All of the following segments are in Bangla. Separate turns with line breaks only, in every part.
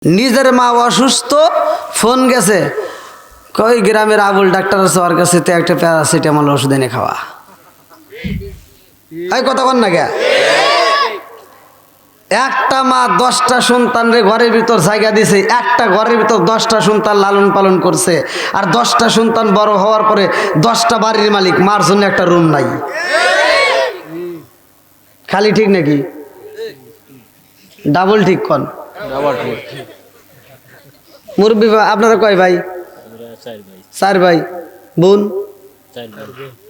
নিজের মা অসুস্থ, ফোন গেছে, কই গ্রামের আবুল ডাক্তার আছে, ওর কাছে তো একটা প্যারাসিটামল ওষুধ এনে খাওয়া। এই কথা বল না কে? একটা মা 10টা সন্তানরে ঘরের ভিতর জায়গা দিছে, একটা ঘরের ভিতর 10টা সন্তান লালন পালন করছে, আর 10টা সন্তান বড় হওয়ার পরে 10টা বাড়ির মালিক, মার জন্য একটা রুম নাই। খালি ঠিক নাকি? ডাবল ঠিক কন। মুরব্বী আপনারা কয় ভাই? 4 ভাই। বোন?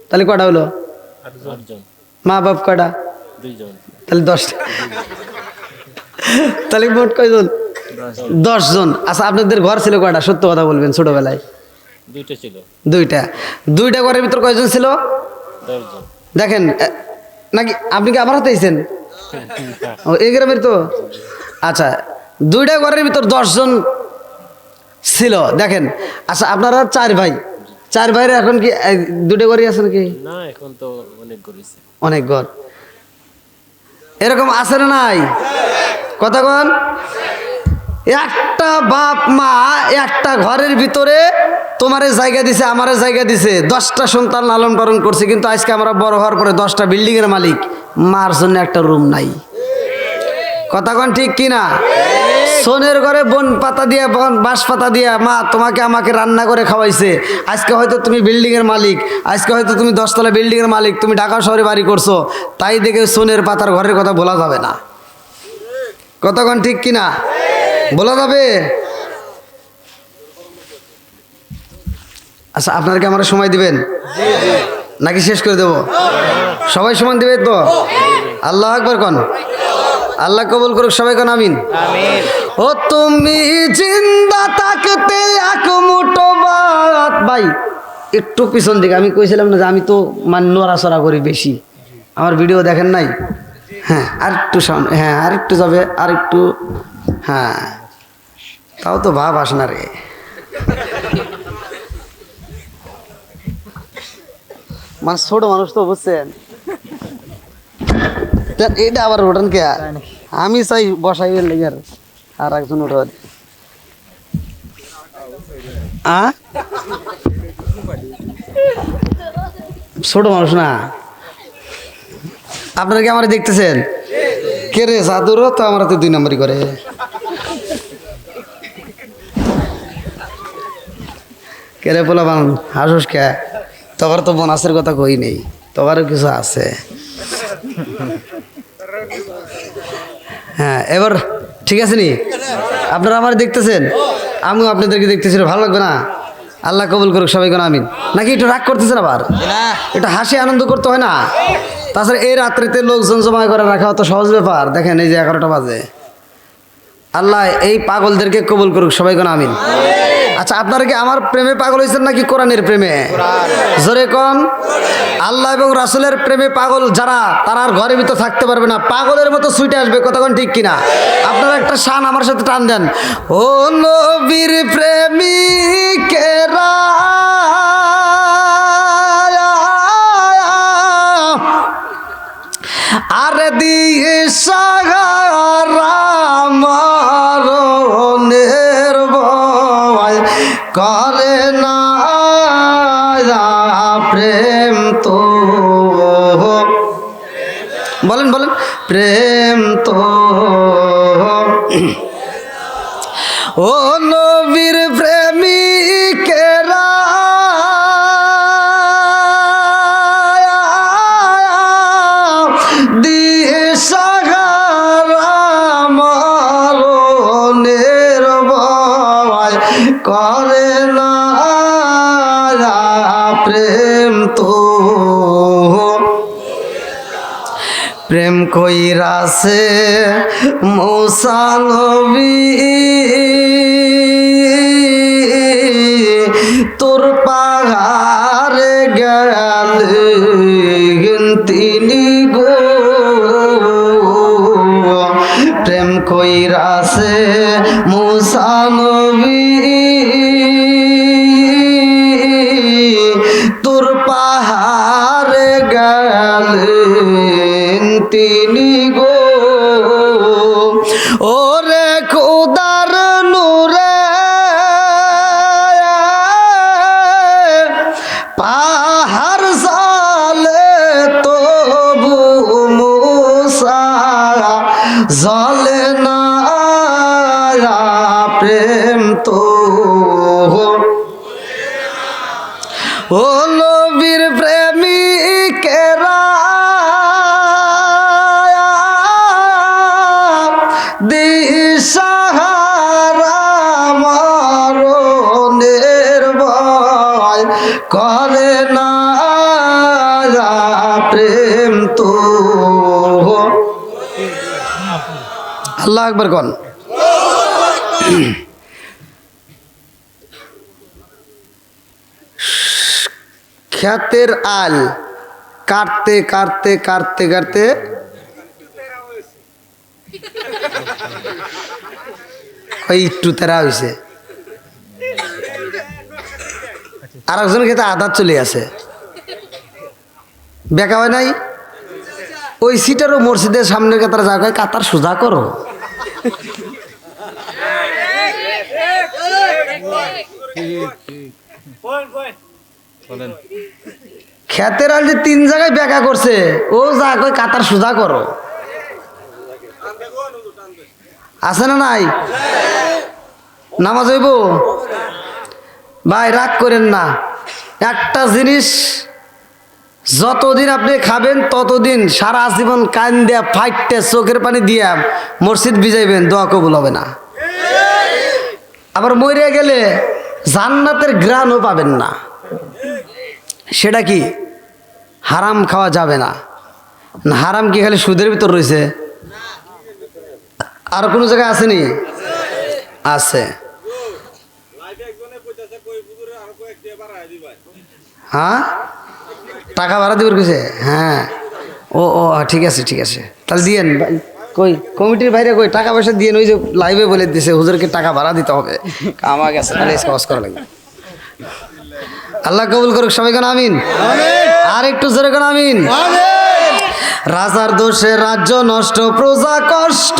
তাহলে কটা হলো? মা বাপ কটা? তাহলে 10টা। তাহলে মোট কয়জন? 10 জন। আচ্ছা, আপনাদের ঘর ছিল কয়টা? সত্য কথা বলবেন। ছোটবেলায়
2টা ছিল।
2টা ঘরের ভিতর কয়জন ছিল?
10 জন।
দেখেন নাকি আপনি কি আমার হাতে আইছেন? ও, এই গ্রামের তো। আচ্ছা, 2টা ঘরের ভিতর 10 জন ছিল। দেখেন, আচ্ছা আপনারা 4 ভাই, 4 ভাইয়ের এখন কি 2টা ঘরই আছে নাকি?
না, এখন তো অনেক করেছে।
অনেক ঘর এরকম আছে না নাই? কথা কন। একটা বাপ মা একটা ঘরের ভিতরে তোমারে জায়গা দিছে, আমারে জায়গা দিছে, 10টা সন্তান লালন পালন করছে, কিন্তু আজকে আমরা বড় হওয়ার পরে 10টা বিল্ডিং এর মালিক, মার জন্য একটা রুম নাই। কথা কন ঠিক কিনা? সোনের ঘরে বন পাতা দিয়া, বাঁশ পাতা দিয়া মা তোমাকে আমাকে রান্না করে খাওয়াইছে। আজকে হয়তো তুমি বিল্ডিং এর মালিক, আজকে হয়তো তুমি 10তলা বিল্ডিং এর মালিক, তুমি ঢাকা শহরে বাড়ি করছো, তাই দেখে সোনের পাতার ঘরের কথা বলা যাবে না। কথা কন ঠিক কিনা? বলা যাবে? আচ্ছা, আপনারা কি আমার সময় দিবেন নাকি শেষ করে দেব? সবাই সমান দিবে তো? আল্লাহ আকবার কন। আল্লাহ কবুল করুক, সবাই কন আমিন। ও তুমি জিন্দা থাকতে এক মুঠো ভাত। ভাই একটু পিছন দিকে, আমি কইছিলাম না যে আমি তো নড়াচড়া করি বেশি, আমার ভিডিও দেখেন নাই? হ্যাঁ, আর একটু সামনে, হ্যাঁ আর একটু যাবে, আর একটু, হ্যাঁ তাও তো ভাব আস না রে। মানে ছোট মানুষ তো, বুঝছেন? এটা আবার ওঠান কে? আমি চাই বসাই লেগে আর একজন উঠান। ছোট মানুষ না। আপনারা কি আমার দেখতেছেন? কে রে জাদুরও তো আমার হাতে 2 নম্বরই করে। কে রে বলা বান হাসুস কে? তোমার তো বোনাসের কথা কই নেই, তোমারও কিছু আছে। হ্যাঁ, এবার ঠিক আছে নি? আপনারা আমার দেখতেছেন, আমিও আপনাদেরকে দেখতেছি। ভালো লাগবে না? আল্লাহ কবুল করুক, সবাই কোন আমিন। নাকি একটু রাগ করতেছেন? আবার একটু হাসি আনন্দ করতে হয় না? তাছাড়া এই রাত্রিতে লোকজন জমা করে রাখা অত সহজ ব্যাপার? দেখেন এই যে 11টা বাজে। আল্লাহ এই পাগলদেরকে কবুল করুক, সবাই কোন আমিন। আচ্ছা, আপনারা কি আমার প্রেমে পাগল হয়েছেন নাকি কোরআনের প্রেমে? জোরে কন। আল্লাহ এবং রাসূলের প্রেমে পাগল যারা, তারা আর ঘরের ভিতর থাকতে পারবে না, পাগলের মতো ছুটে আসবে। কতক্ষণ ঠিক কিনা? আপনারা একটা শান আমার সাথে টান দেন। ও নবীর প্রেমিকেরা আর দিয়ে সাগারা মরণের ভয় করে না প্রেম তো। বলেন বলেন, প্রেম তো। ও নবীর প্রেমিকেরা দিয়ে সাগারা মরণের ভয় করে না প্রেম তো। প্রেম কইরাছে মূসা নবী তোর পাহাড়ে গেলেন তিনি গো। প্রেম কইরাছে মূসা নবী তোর পাহাড়ে গেলেন তিনি গো। ওরে খোদার প্রেম তো ও নবীর প্রেমিকেরা দিশাহারা মরণের ভয় করে না প্রেম তো আল্লাহ আকবার কোন খ্যাতের আল কাটতে কাটতে কাটতে কাটতে একটু তেরা হয়েছে আর একজন খেতে আধার চলে আছে বেকা হয় নাই ওই সিটারও মসজিদের সামনের কাতার জায়গায় কাতার সোজা করো খেতের আল যে 3 জায়গায় বেকা করছে ও যা কই কাতার সোজা করো আছে না নাই নামাজ হইব ভাই রাগ করেন না একটা জিনিস যতদিন আপনি খাবেন ততদিন সারা জীবন কান দিয়া ফাইটে চোখের পানি দিয়া মসজিদ ভিজাইবেন দোয়া কবুল হবে না আবার মরে গেলে জান্নাতের ঘ্রাণও পাবেন না সেটা কি হারাম খাওয়া যাবে না হারাম কি খালি সুদের ভিতর রয়েছে আর কোনো জায়গায় আসেনি আছে হ্যাঁ টাকা ভাড়া দিবার কইছে হ্যাঁ ও ও ঠিক আছে তাহলে দিয়েন কই কমিটির বাইরে কই টাকা পয়সা দিয়ে ওই যে লাইভে বলে দিছে হুজুরকে টাকা ভাড়া দিতে হবে কামা গেছে তাহলে খরচ করা লাগবে আল্লাহ কবুল করুক সবাই কোন আমিন আর একটু জোরে কোন আমিন রাজার দোষে রাজ্য নষ্ট প্রজা কষ্ট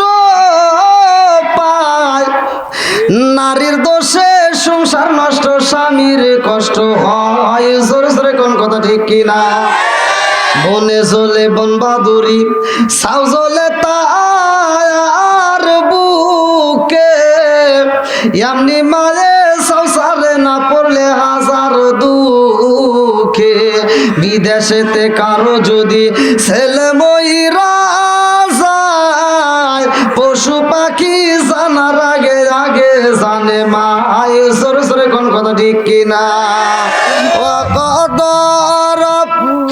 পায় নারীর দোষে সংসার নষ্ট স্বামীর কষ্ট হয় জোরে জোরে কোন কথা ঠিক কিনা বনে জ্বলে বন বাদুরি সাউ জ্বলে তার বুকে এমনি মায়ে সংসারে না পড়লে হাজার দুঃখে বিদেশেতে কারো যদি ছেলে ময়রা যায় পশু পাখি জানার আগে আগে জানে মায় সরে সরে কোন কথা ঠিক কিনা ও কদর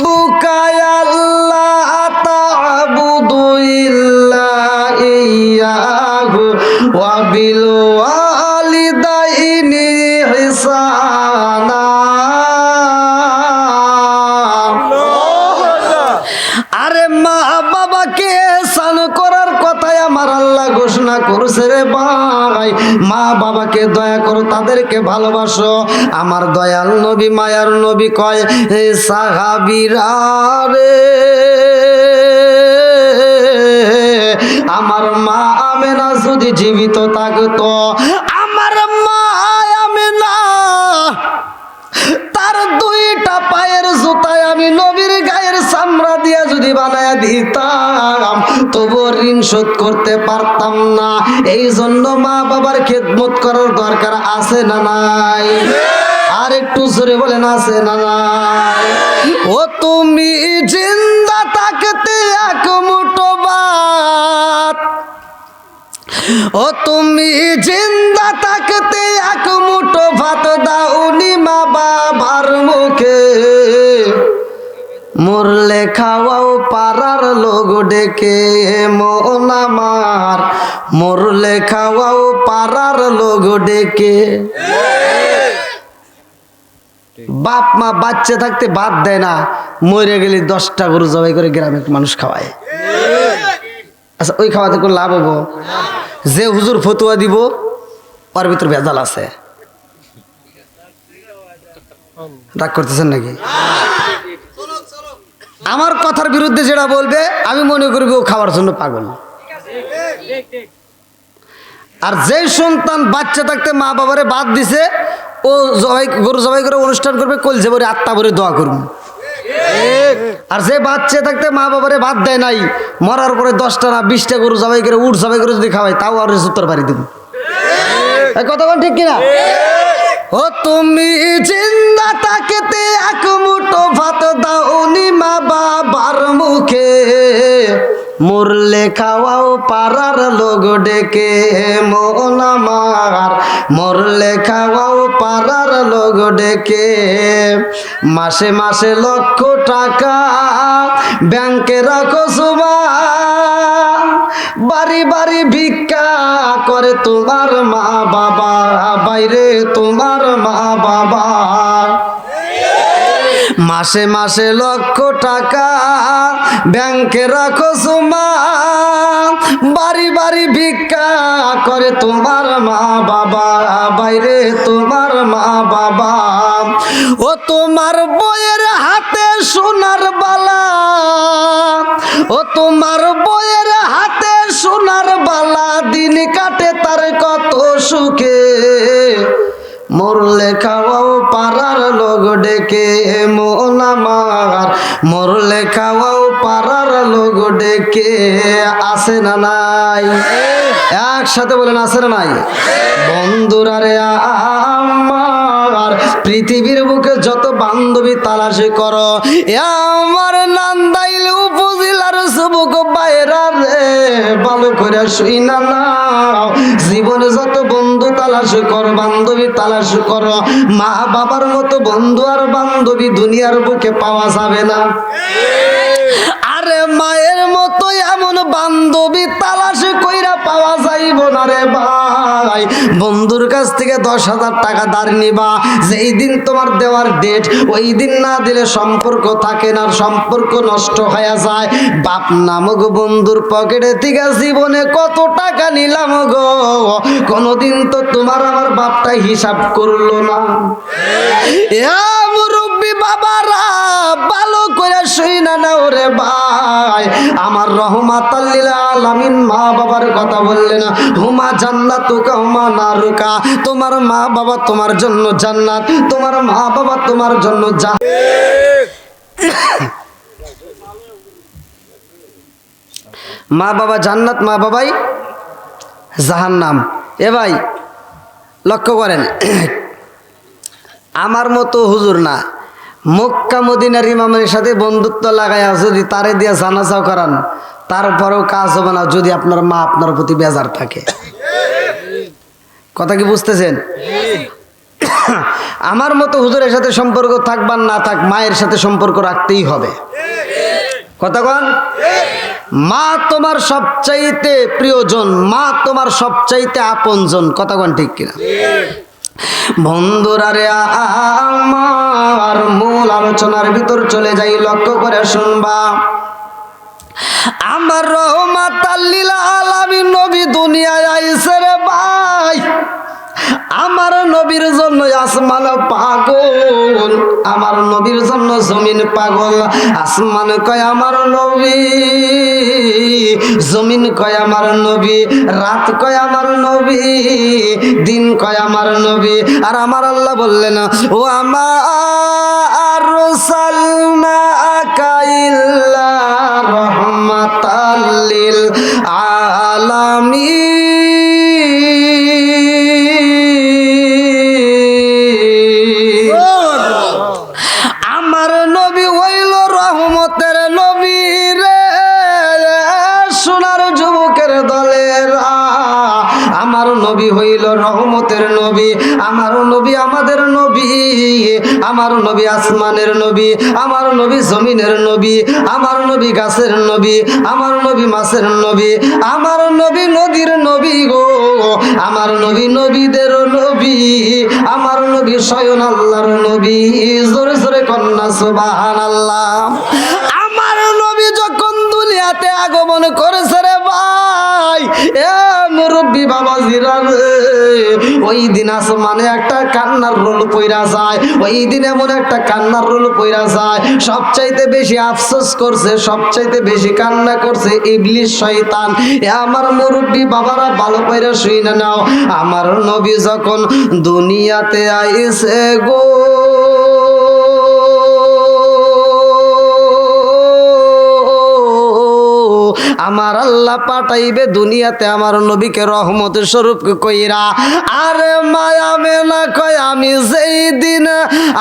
বুকায়াল্লাহ তা'বুদু ইল্লা ইয়াহু ওয়া বিল ওয়ালিদাইনি ইহসানা আরে মা বাবাকে সান করার কথাই আমার আল্লাহ ঘোষণা করছে রে ভাই মা বাবাকে দয়া করো তাদেরকে ভালোবাসো আমার দয়াল নবী মায়ার নবী কয় হে সাহাবীরা রে আমার মা আমেনা যদি জীবিত থাকতো আমার মা আমেনা তার 2টা পায়ের জুতায় আমি নবীর গায়ের চামড়া দিয়া যদি বানায়া দিতাম তবু ঋণ শোধ করতে পারতাম না এই জন্য মা বাবার খেদমত করার দরকার আছে না নাই আর একটু জোরে বলেন আছে না নাই ও তুমি জিন্দা থাকতে এক মুঠো ভাত ও তুমি জিন্দা থাকতে এক মুঠো ভাত দাওনি মা বাবার মুখে মরলে খাওয়াও পাড়ার লোক ডেকে মন আমার মরলে খাওয়াও পাড়ার লোক ডেকে বাপ মা বাচ্চা থাকতে ভাত দেয় না মরে গেলে 10টা গরু জবাই করে গ্রামের মানুষ খাওয়ায় আচ্ছা ওই খাওয়াতে কোনো লাভ হবো যে হুজুর ফতুয়া দিব ওর ভিতর ভেজাল আছে রাগ করতেছেন নাকি আমার কথার বিরুদ্ধে যেটা বলবে আমি মনে করবি ও খাওয়ার জন্য পাগল আর যে সন্তান বাচ্চা থাকতে মা বাবারে বাদ দিছে ও জবাই গরু জবাই করে অনুষ্ঠান করবে কলজে ভরে আত্মা ভরে দোয়া করুন আর যে বাচ্চা থাকতে মা বাবারে বাদ দেয় নাই মরার পরে 10টা না 20টা গরু জবাই করে উঠ জবাই করে যদি খাওয়াই তাও আর 70 বাড়ি দেব এই কথা বল ঠিক কিনা? ও তুমি জিন্দা তাকেতে এক মুঠো ভাত দাওনি মা বাবার মুখে, মরলে খাওয়াও পাড়ার লোক ডেকে মন আমার, মরলে খাওয়াও পাড়ার লোক ডেকে। মাসে মাসে লক্ষ টাকা ব্যাংকে রাখো সুমা, বাড়ি বাড়ি ভিক্ষা করে তোমার মা বাবা, বাইরে তোমার মা বাবা। মাসে মাসে লক্ষ টাকা ব্যাংকে রাখো সুমা, বাড়ি বাড়ি ভিক্ষা করে তোমার মা বাবা, বাইরে তোমার মা বাবা। ও তোমার বইয়ের হাতে সোনার বালা, ও তোমার বইয়ের হাতে সোনার বালা, দিন কাটে তার কত সুখে, মরলে খাওয়াও পাড়ার লোক ডেকে মন আমার, মরলে খাওয়াও পাড়ার লোক ডেকে। আসে না নাই? একসাথে বলেন আসে না নাই? বন্ধুরা রে আমার, পৃথিবীর বুকে যত বান্ধবী তালাশি করো, আমার নান্দাইল উপজেলার যুবক বাইরা রে, ভালো করে শুই না নাও। জীবনে যত বন্ধু তালাশি করো, বান্ধবী তালাশি করো, মা বাবার মতো বন্ধু আর বান্ধবী দুনিয়ার বুকে পাওয়া যাবে না। আরে মায়ের মতো এমন বান্ধবী তালাশি কইরা পাওয়া যাইব না রে ভাই। বন্ধুর কাছ থেকে 10,000 টাকা ধার নিবা, যেই দিন তোমার দেওয়ার ডেট ওই দিন না দিলে সম্পর্ক থাকে না, সম্পর্ক নষ্ট হয়ে যায়। বাপ নামক বন্ধুর পকেটে থেকে জীবনে কত টাকা নিলাম গো, কোনদিন তো তোমার আমার বাপটা হিসাব করলো না। মুরব্বী বাবারা ভালো করে শুই না নাও রে ভাই। আমার রহমাতাল লিল আলামিন মা বাবার কথা বললে না, হুমা জান্নাতুকা হুমা নারুকা, তোমার মা বাবা তোমার জন্য জান্নাত, তোমার মা বাবা তোমার জন্য মা বাবা জান্নাত, মা বাবাই জাহান্নাম। এ ভাই লক্ষ্য করেন, আমার মতো হুজুর না, মক্কা মদিনার ইমামের সাথে বন্ধুত্ব লাগাইয়া যদি তারে দিয়া জানাজাও করান, তারপরেও কাজ হবে না যদি আপনার মা আপনার প্রতি বেজার থাকে। কথা কি বুঝতেছেন? আমার মতো হুজুরের সাথে সম্পর্ক থাকবার না থাক, মায়ের সাথে সম্পর্ক রাখতেই হবে। কথা কন, মা তোমার সবচাইতে প্রিয়জন, মা তোমার সবচাইতে আপনজন। কথা কন ঠিক কিনা? বন্ধুরা রে আমার, মূল আলোচনার ভিতর চলে যাই, লক্ষ্য করে শুনবা। আমার রহমাতাল লিল আলামিন নবী দুনিয়ায় আইছে রে ভাই। আমার নবীর জন্য আসমান পাগল, আমার নবীর জন্য জমিন পাগল। আসমান কয় আমার নবী, জমিন কয় আমার নবী, রাত কয় আমার নবী, দিন কয় আমার নবী। আর আমার আল্লাহ বললেন, ও আমার রাসালনাকা ইল্লা রাহমাতাল লিল আলামিন। আমার নবী হইল রহমতের নবী রে, সোনার যুবকের দলের। আমার নবী হইল রহমতের নবী, আমার নবী আমাদের নবী, আমার নবী আসমানের নবী, আমার নবী জমিনের নবী, আমার নবী গাছের নবী, আমার নবী মাছের নবী, আমার নবী নদীর নবী গো, আমার নবী নবীদের নবী, আমার নবী স্বয়ং আল্লাহর নবী। জোরে জোরে কন্যা সুবহানাল্লাহ। আমার নবী যখন দুনিয়াতে আগমন করেছে রে ভাই, এ মুরব্বী বাবাজিরা রে, ওই দিন আসমানে একটা কান্নার রোল পইরা যায়, ওই দিন এমন একটা কান্নার রোল পইরা যায়। সবচাইতে বেশি আফসোস করছে, সবচাইতে বেশি কান্না করছে ইবলিস শয়তান। এ আমার মুরব্বী বাবারা ভালো পইরা শুই না নাও, আমার নবী যখন দুনিয়াতে আইছে গো, আমার আল্লাহ পাঠাইবে দুনিয়াতে আমার নবীকে রহমত স্বরূপ কইরা। আরে মায়া মেলা কয় আমি যেই দিন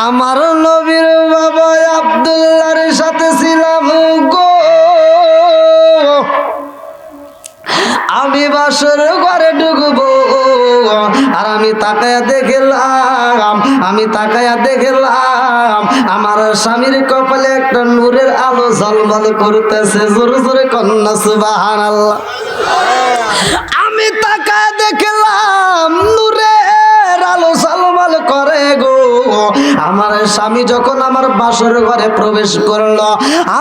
আমার নবীর বাবা আব্দুল্লাহর সাথে ছিলাম গো, আমি বাসর ঘরে ঢুকবো আর আমি তাকায়া দেখলাম আমার স্বামীর কপালে একটা নূরের আলো ঝলমল করতেছে। জোরে জোরে কন্যা সুবহানাল্লাহ। আমি তাকায়া দেখলাম নূরের আলো ঝলমল করে গো। আমার স্বামী যখন আমার বাসর ঘরে প্রবেশ করলো,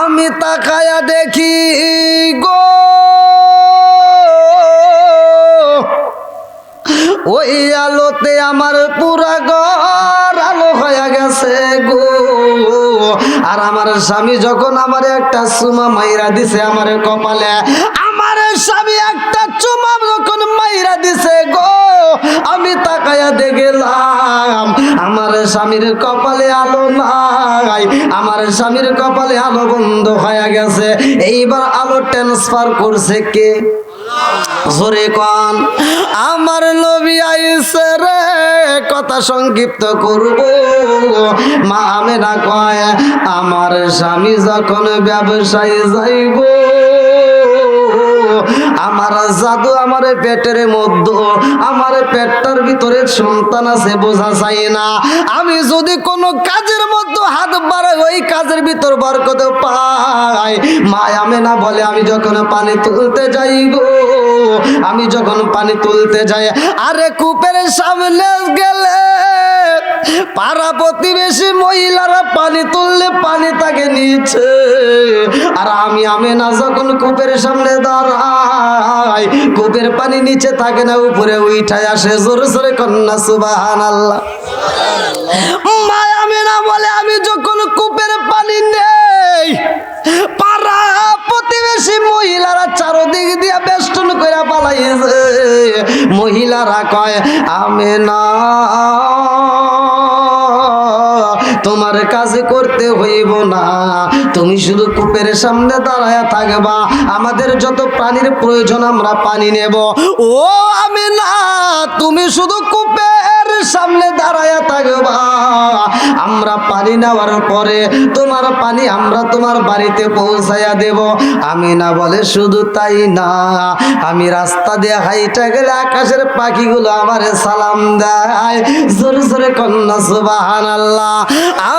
আমি তাকায়া দেখি গো ওই আলোতে আমার পুরা ঘর আলো হয়ে গেছে গো। আর আমার স্বামী যখন আমার একটা চুমা মাইরা দিছে আমার কপালে, আমার স্বামী একটা চুমা যখন মাইরা দিছে গো, আমি তাকায়া দেখলাম আমার স্বামীর কপালে আলো নাই, আমার স্বামীর কপালে আলো বন্ধ হয়ে গেছে। এইবার আলো ট্রান্সফার করছে কে? জোরে কোন। আমার নবী আইছে রে, কথা সংক্ষিপ্ত করব। মা আমেনা কয় আমার স্বামী যখন ব্যবসায় যাইব, আমার জাদু আমার পেটের মধ্যে, আমার পেটটার ভিতরে সন্তান আছে বোঝা যায় না। আমি যদি কোনো কাজের মধ্যে হাত বাড়াই ওই কাজের ভিতর বরকত পাই। মা আমেনা বলে আমি যখন পানি তুলতে যাই গো, আমি যখন পানি তুলতে যাই, আরে কূপের সামনে গেলে পাড়া প্রতিবেশী মহিলারা পানি তুললে পানি তাকে নিচ্ছে, আর আমি আমেনা যখন কূপের সামনে দাঁড়াই কূপের পানি নিচে থাকে না, উপরে উঠায় আসে। জোরে জোরে কন্যা সুবহানাল্লাহ। মা আমেনা বলে আমি যখন কূপের পানি নেই, পাড়া প্রতিবেশী মহিলারা চারদিক দিয়ে বেষ্টন করে পালাইছে। মহিলারা কয় আমেনা তোমার কাজ করতে হইব না, তুমি শুধু কূপের সামনে দাঁড়ায়া থাকবা, আমাদের যত পানির প্রয়োজন আমরা পানি নেব। ও আমেনা তুমি শুধু কূপের সামনে দাঁড়ায়া থাকবা, আমরা পানি নেওয়ার পরে তোমার পানি আমরা তোমার বাড়িতে পৌঁছায়া দেব। আমিনা বলে শুধু তাই না, আমি রাস্তা দিয়ে হাইটা গেলে আকাশের পাখিগুলো আমারে সালাম দেয়। জোরে জোরে কন্যা সুবহানাল্লাহ।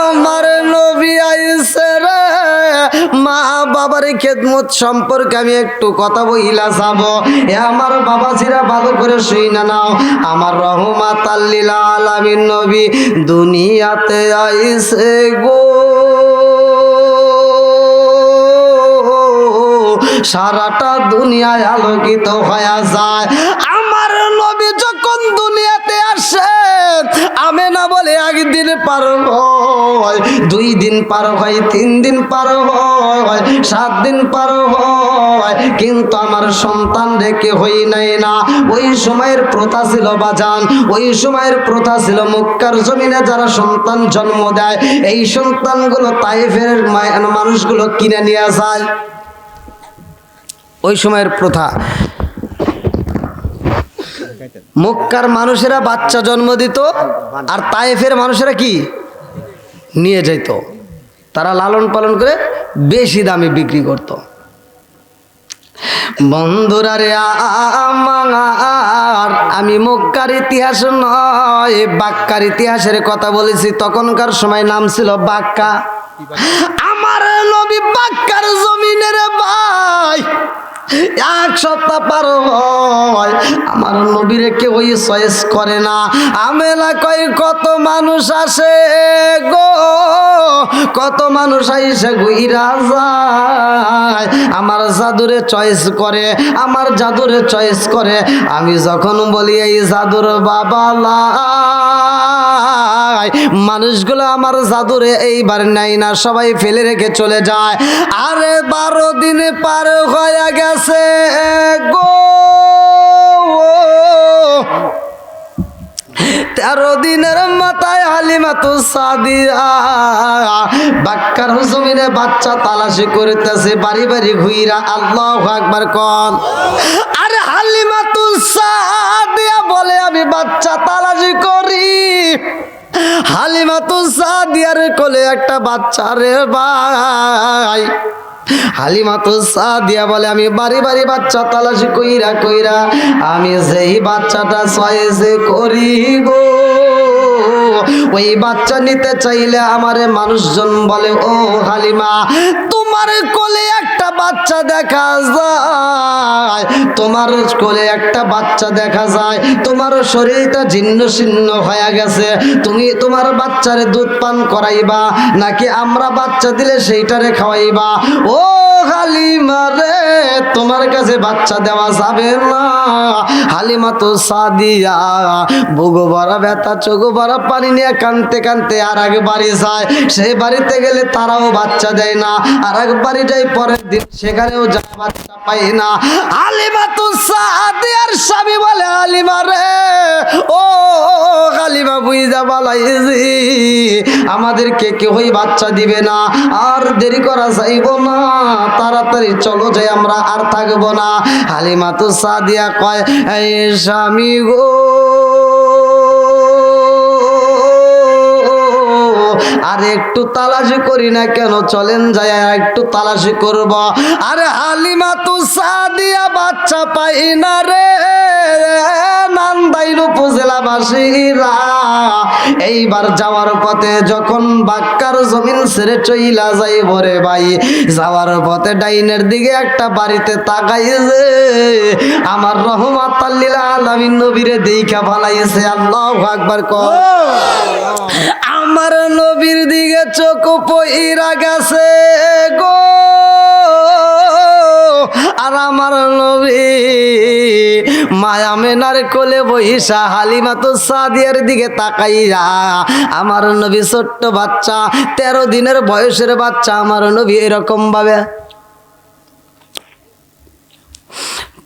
আমার নবী আইছে রে, মা বাবার খেদমত সম্পর্কে আমি একটু কথা বইলা যাব। এ আমার বাবাজিরা ভালো করে শুইনা নাও। আমার রহমাতাল লিল আলামিন নবী দুনিয়াতে আইছে গো, সারাটা দুনিয়ায় আলোকিত হয়ে যায়। আমার নবী যখন দুনিয়াতে আসে, আমেনা বলে একদিন পার হয়, 2 দিন পার হয়, 3 দিন পার হয়, 7 দিন পার হয়, কিন্তু আমার সন্তান রেখে হই নাই না। ওই সময়ের প্রথা ছিল বাজান, ওই সময়ের প্রথা ছিল মক্কার জমিনে যারা সন্তান জন্ম দেয় এই সন্তানগুলো তাইফের মানুষগুলো কিনে নিয়ে যায়। ওই সময়ের প্রথা মক্কার মানুষেরা বাচ্চা জন্ম দিত আর তায়েফের মানুষেরা কি নিয়ে যেত, তারা লালন পালন করে বেশি দামে বিক্রি করত। বন্ধুরা রে আমার, আমি মক্কার ইতিহাস নয় বাক্কার ইতিহাসের কথা বলেছি। তখনকার সময় নাম ছিল বাক্কা। আমার নবী বাক্কার জমিনের ভাই 1 সপ্তাহ পার হয়, আমার নবীর কেউ চয়েস করে না। আমেনা কয় কত মানুষ আসে গো, কত মানুষ আইসে ঘুইরা যায়, আমার জাদুরে চয়েস করে, আমার জাদুরে চয়েস করে। আমি যখন বলি এই জাদুর বাবা লাই, মানুষগুলো আমার জাদুরে এইবার নেয় না, সবাই ফেলে রেখে চলে যায়। আরে 12 দিন পার হয়ে গেছে গো, 13 দিনের মাথায় হালিমাতু সাদিয়া বাক্কার জমিনে বাচ্চা তালাশি করতেছে, বাড়ি বাড়ি ঘুইরা। আল্লাহু আকবার কোন। আর হালিমাতু সাদিয়া বলে আমি বাচ্চা তালাশি করি। হালিমাতু সাদিয়ার কোলে একটা বাচ্চা রে ভাই। হালিমাতু সাদিয়া বলে আমি বাড়ি বাড়ি বাচ্চা তালাশি কইরা কইরা আমি যেই বাচ্চাটা চয়েসে করি গো, ওই বাচ্চা নিতে চাইলে আমারে মানুষজন বলে ও হালিমা তোমার কোলে একটা বাচ্চা দেখা যায়, তোমার কোলে একটা বাচ্চা দেখা যায়, তোমার শরীরটা জীর্ণ শীর্ণ হয়ে গেছে, তুমি তোমার বাচ্চারে দুধ পান করাইবা নাকি আমরা বাচ্চা দিলে সেইটারে খাওয়াইবা? ও হালিমা রে তোমার কাছে বাচ্চা দেওয়া যাবে না। হালিমাতু সাদিয়া বুগো ভরা ব্যথা চোখ ভরা পানি নিয়ে কানতে কানতে আর এক বাড়ি যায়। সেই বাড়িতে গেলে তারাও বাচ্চা দেয় না। আর এক বাড়ি যাই পরের দিন, সেখানেও যা বাচ্চা পাই না। হালিমাতু সাদিয়ার স্বামী বলে হালিমা রে ও হালিমা বুইজা বালাইছি আমাদেরকে কেউই বাচ্চা দিবে না, আর দেরি করা যাইব না, তাড়াতাড়ি চলো যাই আমরা আর থাকবো না। হালিমাতু সাদিয়া কয় এই স্বামী গো আর একটু তালাশি করি না কেন, চলেন যাই আর একটু তালাশি করব। আরে হালিমাতু সাদিয়া বাচ্চা পাই না রে নান্দাইল উপজেলাবাসীরা। এইবার যাওয়ার পথে যখন বাক্কার জমিন ছেড়ে চইলা যাইব রে ভাই, যাওয়ার পথে ডাইনের দিকে একটা বাড়িতে তাকাইছে, আমার রহমাতাল লিল আলামিন নবীরে দেইখা ভালাইছে। আল্লাহু আকবার কর। আমার নবীর দিকে চোখ পইরা গেছে গো, আর আমার নবী মায়া মেনার কোলে বইসা হালিমাতু সাদিয়ার দিকে তাকাইয়া, আমার নবী ছোট্ট বাচ্চা 13 দিনের বয়সের বাচ্চা, আমার নবী এরকম ভাবে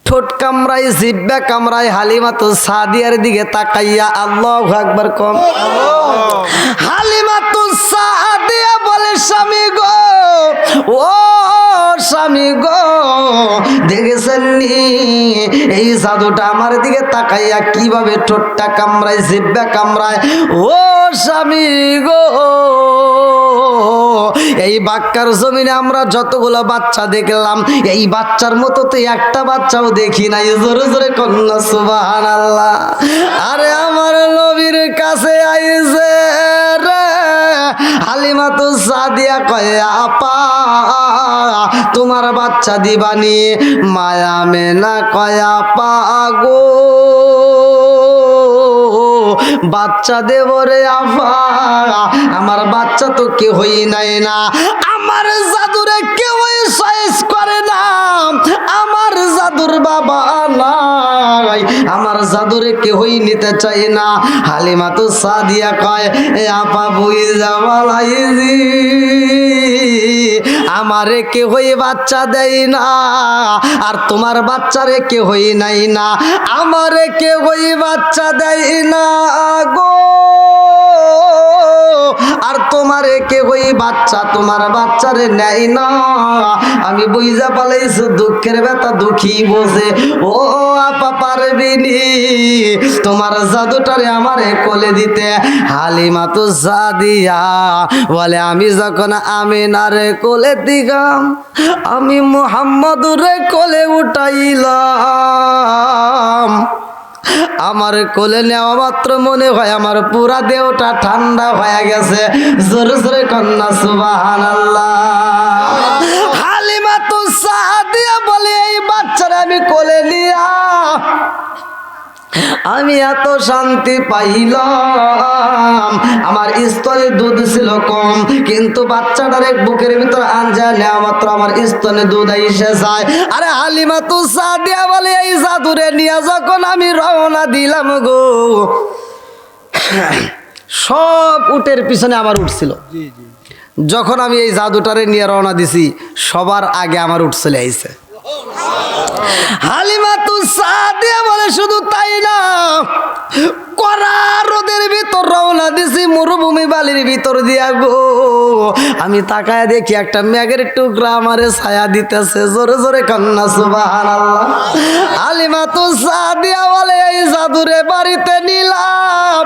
ঠোঁট কামড়াই জিব্বা কামড়াই হালিমাতু সাদিয়ার দিকে তাকাইয়া। আল্লাহু আকবার কম। হালিমাতু সাদিয়া বলে স্বামী গো ও স্বামী গো দেখেছেন এই জাদুটা আমার দিকে তাকাইয়া কিভাবে ঠোঁটটা কামড়ায় জিব্বা কামড়ায়? ও স্বামী গো এই বাক্কার জমিনে আমরা যতগুলো বাচ্চা দেখলাম এই বাচ্চার মতো তো একটা বাচ্চাও দেখি নাই। জোরে জোরে কন্যা সুবহানাল্লাহ। আরে আমার নবীর কাছে আইছে রে হালিমাতু সাদিয়া কয় আপা তোমার বাচ্চা দিবানি? মায়া মেনা কয় আপা গো বাচ্চা দেব রে আপা, আমার বাচ্চা তো কেউই নাই না, আমার জাদুরে কেউই চয়েস করে না, আমার জাদুর বাবা নাই, আমার জাদুরে কেউই নিতে চাই না। হালিমাতু সাদিয়া কয় এ আপা বুইজা বালাইছি আমারে কেউই বাচ্চা দেয় না, আর তোমার বাচ্চারে কেউই নাই না, আমারে কেউই বাচ্চা দেয় না গো, আর তোমারে কেউই বাচ্চা তোমার বাচ্চারে নেয় না। আমি বুইজা পালাইছি দুঃখের ব্যথা দুঃখী বোঝে। ও আপা পারবিনি তোমার জাদুটারে আমারে কোলে দিতে? হালিমাতু সাদিয়া বলে আমি যখন আমিনারে কোলে দিগাম আমি মুহাম্মদুরে কোলে উঠাইলাম, আমার কোলে নেওয়া মাত্র মনে হয় আমার পুরা দেহটা ঠান্ডা হয়ে গেছে। জোরে জোরে কন্যা সুবহানাল্লাহ। হালিমাতু সাদিয়া বলে এই বাচ্চারা আমি কোলে নিয়া আমি এত শান্তি পাইলাম। আমার স্তনে দুধ ছিল কম, কিন্তু বাচ্চাটার এক বুকের ভিতর আনজা নেওয়া মাত্র আমার স্তনে দুধ এসে যায়। আরে হালিমাতু সাদিয়া বলে এই জাদুরে নিয়ে যখন আমি রওনা দিলাম গো, সব উটের পিছনে আমার উঠছিল। যখন আমি এই জাদুটারে নিয়ে রওনা দিছি সবার আগে আমার উঠ চলে আইছে। হালিমাতু সাদিয়া বলে শুধু তাই না, কড়া রোদের রওনা দিছি মরুভূমি বালির ভিতর দিয়া গো, আমি তাকায় দেখি একটা মেঘের টুকরা আমারে ছায়া দিতেছে। জোরে জোরে কান্না সুবহানাল্লাহ। হালিমাতুস সাদিয়া বলে এই জাদুরে বাড়িতে নিলাম,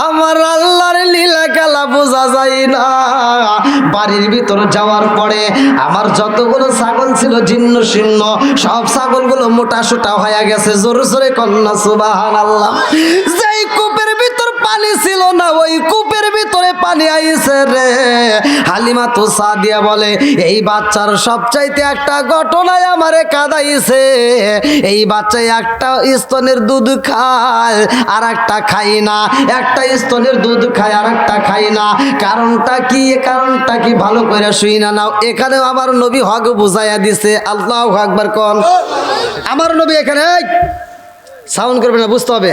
আমার আল্লাহর লীলা খেলা বোঝা যায় না। বাড়ির ভিতর যাওয়ার পরে আমার যতগুলো ছাগল ছিল জীর্ণ শীর্ণ, সব ছাগলগুলো মোটা সোটা হয়ে গেছে। জোরে জোরে কান্না সুবহানাল্লাহ। যেই কূপের ভিতর পানি ছিল না ওই কূপের ভিতরে পানি আইছে রে। হালিমাতুস সাদিয়া বলে এই বাচ্চার সবচাইতে একটা ঘটনায় আমারে কাঁদাইছে। এই বাচ্চা একটা স্তনের দুধ খায় আর একটা খায় না, একটা স্তনের দুধ খায় আর একটা খায় না। কারণটা কি? কারণটা কি ভালো করে শুই না নাও। এখানে আমার নবী হক বুঝাইয়া দিছে। আল্লাহু আকবার কোন। আমার নবী এখানে সাউন্ড করবে না, বুঝতে হবে।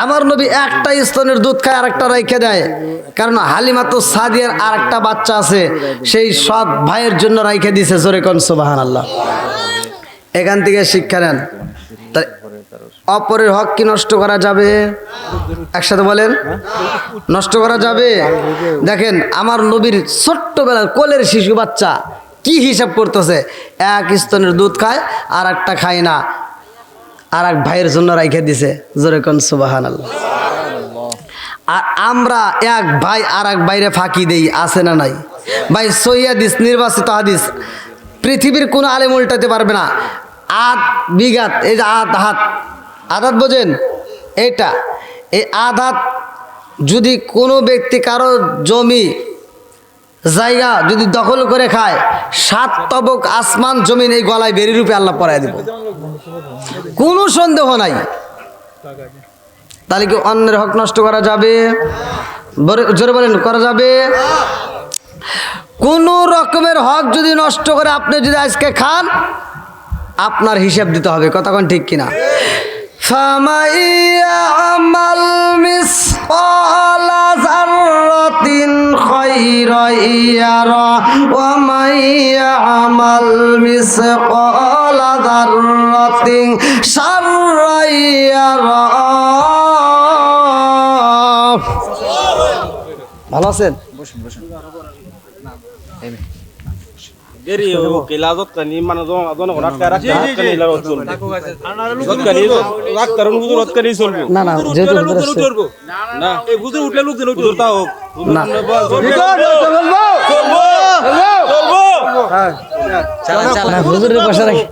আমার নবী একটা স্তনের দুধ খায় আর একটা রেখে দেয়, কারণ হালিমাতুস সাদিয়ার আর একটা বাচ্চা আছে, সেই সৎ ভাইয়ের জন্য রেখে দিছে। জোরে কোন সুবহানাল্লাহ। এখান থেকে শিক্ষা নেন। তাই অপরের হক কি নষ্ট করা যাবে? একসাথে বলেন, নষ্ট করা যাবে? দেখেন আমার নবীর ছোট্টবেলার কোলের শিশু বাচ্চা কি হিসাব করতেছে, এক স্তনের দুধ খায় আর একটা খায় না, আর এক ভাইয়ের জন্য রাইখে দিছে। জোরে কোন সুবহানাল্লাহ। আর আমরা এক ভাই আর এক ভাইরে ফাঁকি দেই, আছে না নাই? ভাই সহিহ হাদিস, নির্বাচিত হাদিস, পৃথিবীর কোনো আলেম উল্টাতে পারবে না। আধ বিঘাত, এই যে হাত আধাত বোঝেন এইটা, এই আধাত যদি কোনো ব্যক্তি কারো জমি জায়গা যদি দখল করে খায়, 7 তবক আসমান জমিন এই গলায় বেরি রূপে আল্লাহ পরায় দেব, কোনো সন্দেহ নাই। তাহলে কি অন্যের হক নষ্ট করা যাবে? জোরে বলেন, করা যাবে? কোন রকমের হক যদি নষ্ট করে আপনি যদি আজকে খান, আপনার হিসাব দিতে হবে। কতক্ষণ ঠিক কিনা? ফামাইয়ামাল মিসকালা যাররাতিন খায়রান ইয়ারা ওয়া মাইয়ামাল মিসকালা যাররাতিন শাররান ইয়ারা। ভালো আছেন?
দেরি ও কিলাজত কানি মানে জন ঘোড়া কারা কানি লাগত চলবে কানি রাত কারণ হুজুর রাত কানি চলবে
না না, যেহেতু
না এই হুজুর উঠলে লোক দিন হুজুর তা হোক
না না, হুজুরের বসে রাখি।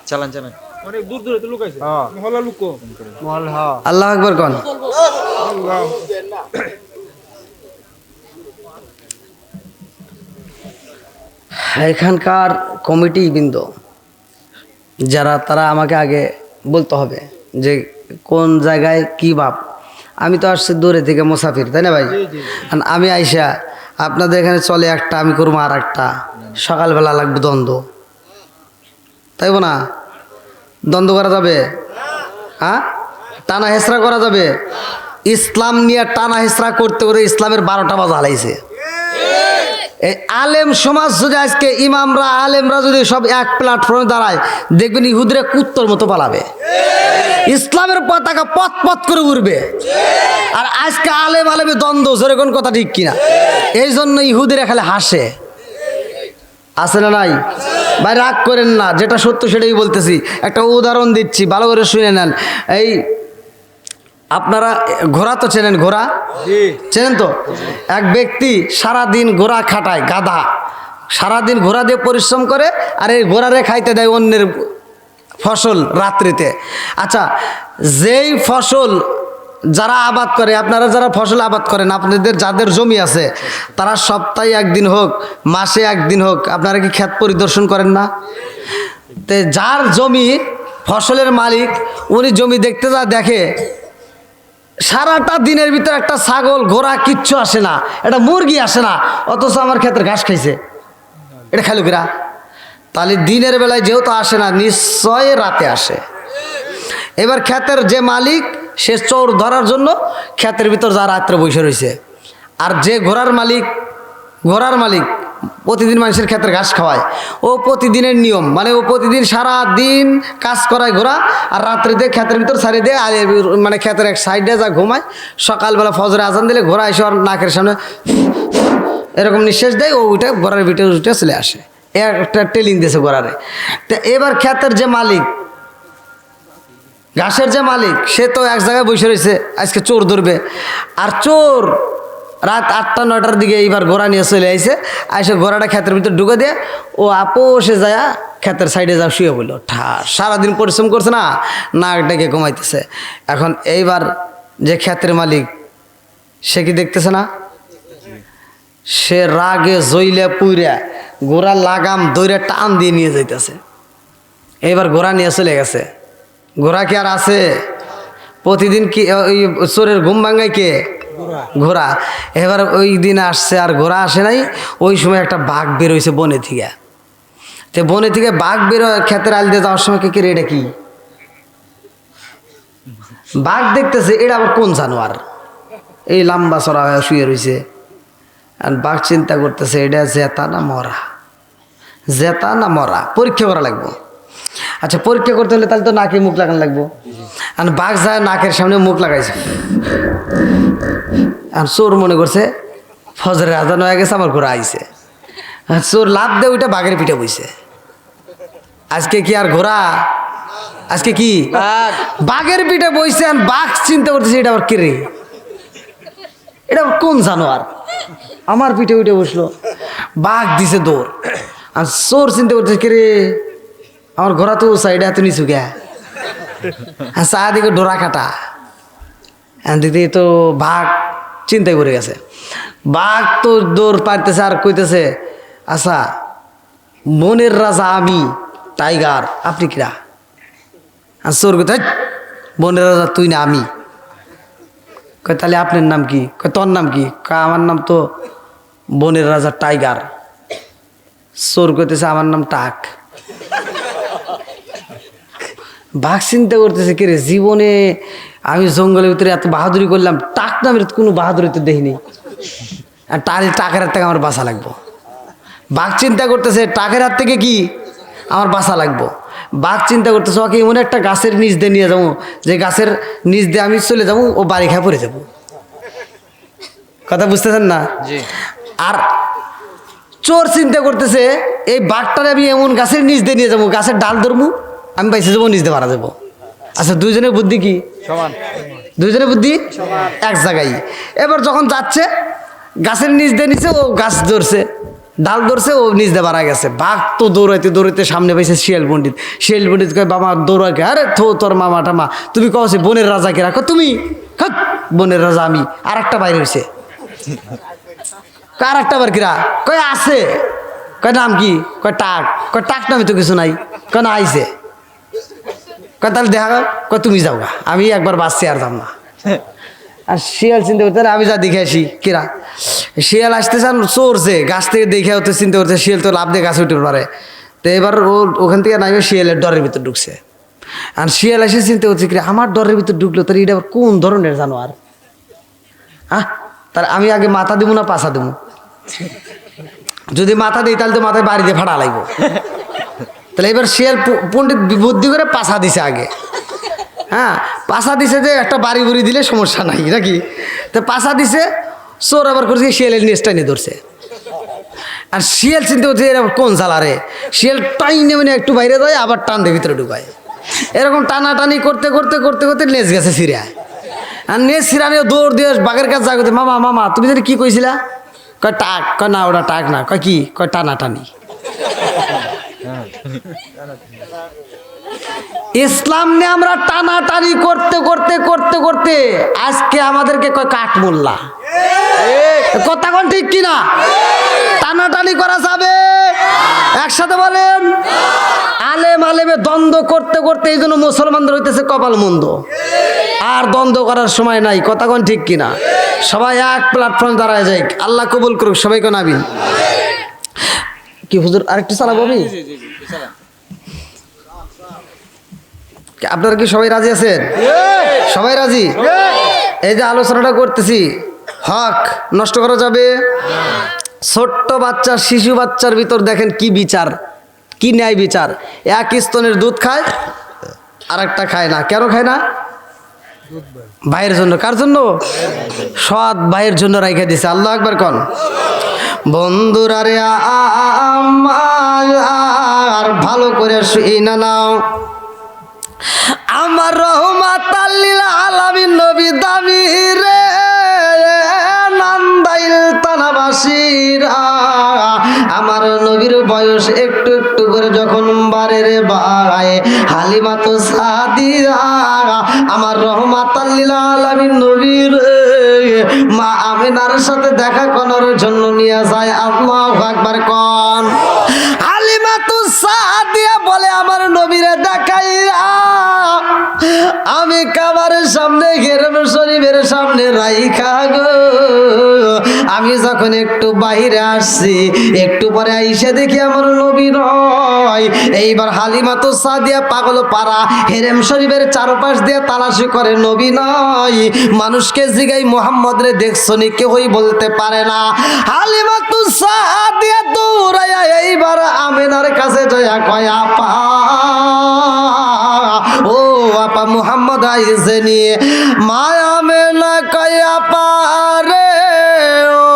চালান চালান
অনেক দূর দূরে তো লোক আছে মহল্লা লোক কম
আল্লাহু আকবার কোন। এখানকার কমিটি বৃন্দ যারা, তারা আমাকে আগে বলতে হবে যে কোন জায়গায় কি ভাব। আমি তো আসছি দূরে থেকে মুসাফির, তাই না ভাই? আর আমি আইসা আপনাদের এখানে চলে একটা, আমি করবো আর একটা, সকালবেলা লাগবে দ্বন্দ্ব, তাইব না? দ্বন্দ্ব করা যাবে? হ্যাঁ, টানা হেসরা করা যাবে? ইসলাম নিয়ে টানা হেসরা করতে করে ইসলামের 12টা বাজা হালাইছে। এই আলেম সমাজ যদি আজকে ইমামরা আলেমরা যদি সব এক প্ল্যাটফর্মে দাঁড়ায়, দেখবেন ইহুদিরা কুত্তর মতো পালাবে, ইসলামের পতাকা পথ পথ করে উড়বে। আর আজকে আলেম আলেমে দ্বন্দ্ব, যেরকম কথা ঠিক কিনা? এই জন্য ইহুদিরা খালি হাসে, আছে না নাই? ভাই রাগ করেন না, যেটা সত্য সেটাই বলতেছি। একটা উদাহরণ দিচ্ছি, ভালো করে শুনে নেন। এই আপনারা ঘোড়া তো চেনেন, ঘোড়া চেনেন তো? এক ব্যক্তি সারাদিন ঘোড়া খাটায়, গাধা সারাদিন ঘোড়া দিয়ে পরিশ্রম করে, আর এই ঘোড়ারে খাইতে দেয় অন্যের ফসল রাত্রিতে। আচ্ছা, যেই ফসল যারা আবাদ করে, আপনারা যারা ফসল আবাদ করেন, আপনাদের যাদের জমি আছে, তারা সপ্তাহে একদিন হোক, মাসে একদিন হোক, আপনারা কি ক্ষেত পরিদর্শন করেন না? তে যার জমি, ফসলের মালিক, উনি জমি দেখতে যা দেখে, সারাটা দিনের ভিতরে একটা ছাগল ঘোড়া কিচ্ছু আসে না, একটা মুরগি আসে না, অথচ আমার ক্ষেতের ঘাস খাইছে। এটা খাইল কিরা? তাহলে দিনের বেলায় যেহেতু আসে না, নিশ্চয় রাতে আসে। এবার ক্ষেতের যে মালিক, সে চোর ধরার জন্য ক্ষেতের ভিতর যা রাত্রে বসে রয়েছে। আর যে ঘোড়ার মালিক প্রতিদিন মানুষের ক্ষেতের ঘাস খাওয়ায়। ও প্রতিদিনের নিয়ম, মানে ও প্রতিদিন সারা দিন কাজ করায় ঘোড়া, আর রাত্রিতে ক্ষেতের ভিতর ছাড়িয়ে দেয়, আর মানে ক্ষেতের এক সাইডে যা ঘুমায়। সকালবেলা ফজরে আজান দিলে ঘোড়া এসে ওর নাকের সামনে এরকম নিঃশ্বাস দেয়, ও ওইটা ঘোড়ার ভিতরে উঠে চলে আসে। একটা ট্রেলিং দিয়েছে ঘোড়ারে। তো এবার ক্ষেতের যে মালিক, ঘাসের যে মালিক, সে তো এক জায়গায় বসে রয়েছে, আজকে চোর ধরবে। আর চোর রাত 8টা 9টার দিকে এইবার ঘোড়া নিয়ে চলে আইছে, আইসে ঘোড়াটা ক্ষেতের ভিতরে ঢুকে দিয়ে ও আপোষে যায় ক্ষেতের সাইডে যা শুয়ে বললো ঠাস। সারাদিন পরিশ্রম করছে না, নাক ডেকে ঘুমাইতেছে। এখন এইবার যে ক্ষেতের মালিক, সে কি দেখতেছে না? সে রাগে জইলে পুইরা ঘোড়া লাগাম দৌড়ে টান দিয়ে নিয়ে যাইতেছে। এইবার ঘোড়া নিয়ে চলে গেছে। ঘোড়া কি আর আছে? প্রতিদিন কি ওই চোরের ঘুম ভাঙায় কে? ঘোড়া। এবার ওই দিন আসছে আর ঘোড়া আসে নাই। ওই সময় একটা বাঘ বেরোইছে বনে থেকে। তো বনে থেকে বাঘ বেরো ক্ষেতের আল দিয়ে যাওয়ার সময় কে রে, এটা কি? বাঘ দেখতেছে এটা আবার কোন জানোয়ার, এই লম্বা চড়া হয়ে শুয়ে রয়েছে। আর বাঘ চিন্তা করতেছে এটা জেতা না মরা, জেতা না মরা, পরীক্ষা করা লাগবো। আচ্ছা পরীক্ষা করতে হলে তাহলে তো নাকে মুখ লাগানো লাগবো। আর বাঘ যায় নাকের সামনে মুখ লাগাইছে। আর চোর মনে করছে ফজরের আজান হয়ে গেছে, আমার ঘোড়া আইছে। আর চোর লাভ দেয় ওইটা বাঘের পিঠে বইছে। আজকে কি আর ঘোড়া, আজকে কি বাঘের পিঠে বইছে। আর বাঘ চিন্তা করতেছে এটা আবার কে রে, এটা কোন জানোয়ার আমার পিঠে উঠে বসলো। বাঘ দিছে দৌড়। আর চোর চিন্তা করতেছে কে রে, আমার ঘোড়া তো সাইডে এত নিচু গে। হ্যাঁ চারিদিকে ডোরা কাটা। দিদি তো বাঘ চিন্তায় পড়ে গেছে। বাঘ তো দৌড় পারতেছে আর কইতেছে আচ্ছা বনের রাজা আমি টাইগার, আপনি কিরা? আর চোর কইতে বনের রাজা তুই না আমি। কয় তাহলে আপনার নাম কি? কয় তোর নাম কি? কয় আমার নাম তো বনের রাজা টাইগার। চোর কইতেছে আমার নাম টাক। বাঘ চিন্তা করতেছে কে রে, জীবনে আমি জঙ্গলের ভিতরে এত বাহাদুরি করলাম, টাক নামের কোনো বাহাদুরি তো দেখিনি। আর টাকের হাত থেকে আমার বাঁচা লাগবো। বাঘ চিন্তা করতেছে টাকের হাত থেকে কি আমার বাঁচা লাগবো। বাঘ চিন্তা করতেছে ওকে এমন একটা গাছের নিচ দিয়ে নিয়ে যাবো, যে গাছের নিচ দিয়ে আমি চলে যাবো, ও বাড়ি খায় পড়ে যাবো। কথা বুঝতেছেন না? আর চোর চিন্তা করতেছে এই বাঘটারে আমি এমন গাছের নিচ দিয়ে নিয়ে যাবো, গাছের ডাল ধরবো, আমি বাইসে যাবো, নিচ দিয়ে মারা যাবো। আচ্ছা দুইজনের বুদ্ধি কি সমান? দুইজনের বুদ্ধি এক জায়গায়। এবার যখন যাচ্ছে গাছের নিচ দিয়ে নিচে, ও গাছ ধরছে, ডাল ধরছে, ও নিচ দিয়ে মারা গেছে। বাঘ তো দৌড়াইতে দৌড়াইতে সামনে পাইছে শিয়াল পণ্ডিত। শিয়াল পণ্ডিত কয় বাবা দৌড়াকে, আরে থো তোর মামা টামা, তুমি কছে বনের রাজা কে? রাখো তুমি, বনের রাজা আমি। আর একটা বাইরে হয়েছে। কার একটা বার কিরা? কয় আছে। কয় নাম কি? কয় টাক। কয় টাক নামে তো কিছু নাই। কয় না আইছে। কয় তাহলে দেখা, কয় তুমি যাও গা, আমি একবার বাঁচছি আর যাম না। আর শিয়াল চিন্তা করতে আমি যা দেখে আসি কিরা। শিয়াল আসতে চান চোরছে গাছ থেকে দেখে হতে চিন্তা করছে শিয়াল তো লাভ দিয়ে গাছে উঠতে পারে। তো এবার ও ওখান থেকে নামে শিয়ালের ডরের ভিতর ঢুকছে। আর শিয়াল এসে চিন্তা করছে কিরা আমার ডরের ভিতর ঢুকলো, তাহলে এটা কোন ধরনের জানোয়ার? হ্যাঁ তাহলে আমি আগে মাথা দেবো না পাছা দেবো? যদি মাথা দিই তাহলে তো মাথায় বাড়ি দিয়ে ফাটা লাগবো। তাহলে এবার শিয়াল পণ্ডিত বুদ্ধি করে পাছা দিছে আগে। হ্যাঁ পাছা দিছে যে একটা বাড়ি বুড়ি দিলে সমস্যা নাই নাকি। তো পাছা দিছে, চোর আবার করছে শিয়ালের নেসটা নিয়ে ধরছে। আর শিয়াল চিন্তা করছে এরা কোন জ্বালারে। শিয়াল টাইনে মানে একটু বাইরে যায়, আবার টান দিয়ে ভিতরে ঢুকায়। এরকম টানাটানি করতে করতে করতে করতে নেচ গেছে ছিঁড়ায়। আর নেচ ছিঁড়ানিও দৌড় দিয়ে বাঘের কাছে জাগতে, মামা মামা তুমি যদি কি কইছিলা? কয় টাক। কয় না ওটা টাক না। কয় কি? কয় টানাটানি। ইসলাম নিয়ে আমরা টানাটানি করতে করতে করতে করতে আজকে আমাদেরকে কয় কাঠ মোল্লা। কথা কোন ঠিক কিনা? টানাটানি করা যাবে? একসাথে বলেন। আলেম আলেমে দ্বন্দ্ব করতে করতে এই জন্য মুসলমানদের হইতেছে কপাল মন্দ। আর দ্বন্দ্ব করার সময় নাই। কথা কোন ঠিক কিনা? সবাই এক প্ল্যাটফর্ম দাঁড়ায় যাই। আল্লাহ কবুল করুক সবাইকে। নাবিন কি হুজুর আরেকটু চালাবো আমি? আপনারা কি সবাই রাজি আছেন? সবাই রাজি? এই যে আলোচনাটা করতেছি, হক নষ্ট করা যাবে? ছোট্ট বাচ্চা শিশু বাচ্চার ভিতর দেখেন কি বিচার, কি ন্যায় বিচার। এক স্তনের দুধ খায় আর একটা খায় না। কেন খায় না? ভাইয়ের জন্য। কার জন্য? সৎ ভাইয়ের জন্য রাইখা দিছে। আল্লাহ আকবার কন। বন্ধুরা রে আমার ভালো করে শুইনা নাও, আমার রহমাতাল লিল আলামিন নবী দামি রে নান্দাইল তানাবাসীরা, আমার নবীর বয়স একটু একটু করে যখন বাড়ে রে ভাই, হালিমা তো সাদিয়া আমার রহমাতাল লিল আলামিন নবীর মা আমিনার সাথে দেখা করার জন্য নিয়ে যায়। আল্লাহু আকবার কোন। হালিমা তো সাদিয়া বলে আমার নবীরে দেখাইয়া আমি কাবারের সামনে হেরম শরীফের সামনে রাইখা গো, আমি যখন একটু বাইরে আসছি, একটু পরে আইসা দেখি আমার নবী নয়। এইবার হালিমা তো সাদিয়া পাগল পাড়া হেরেম শরীফের চারপাশ দিয়ে তালাশি করে, নবী নয়। মানুষকে জিগাই মুহাম্মদ রে দেখছো নি, কেউই বলতে পারে না। হালিমা তো সাদিয়া দৌড়াইয়া এইবার আমেনার কাছে যাইয়া কয়, আপা ও আপা মুহাম্মদ আইছে নিয়ে। মায়া মেনা কয়, আপা রে ও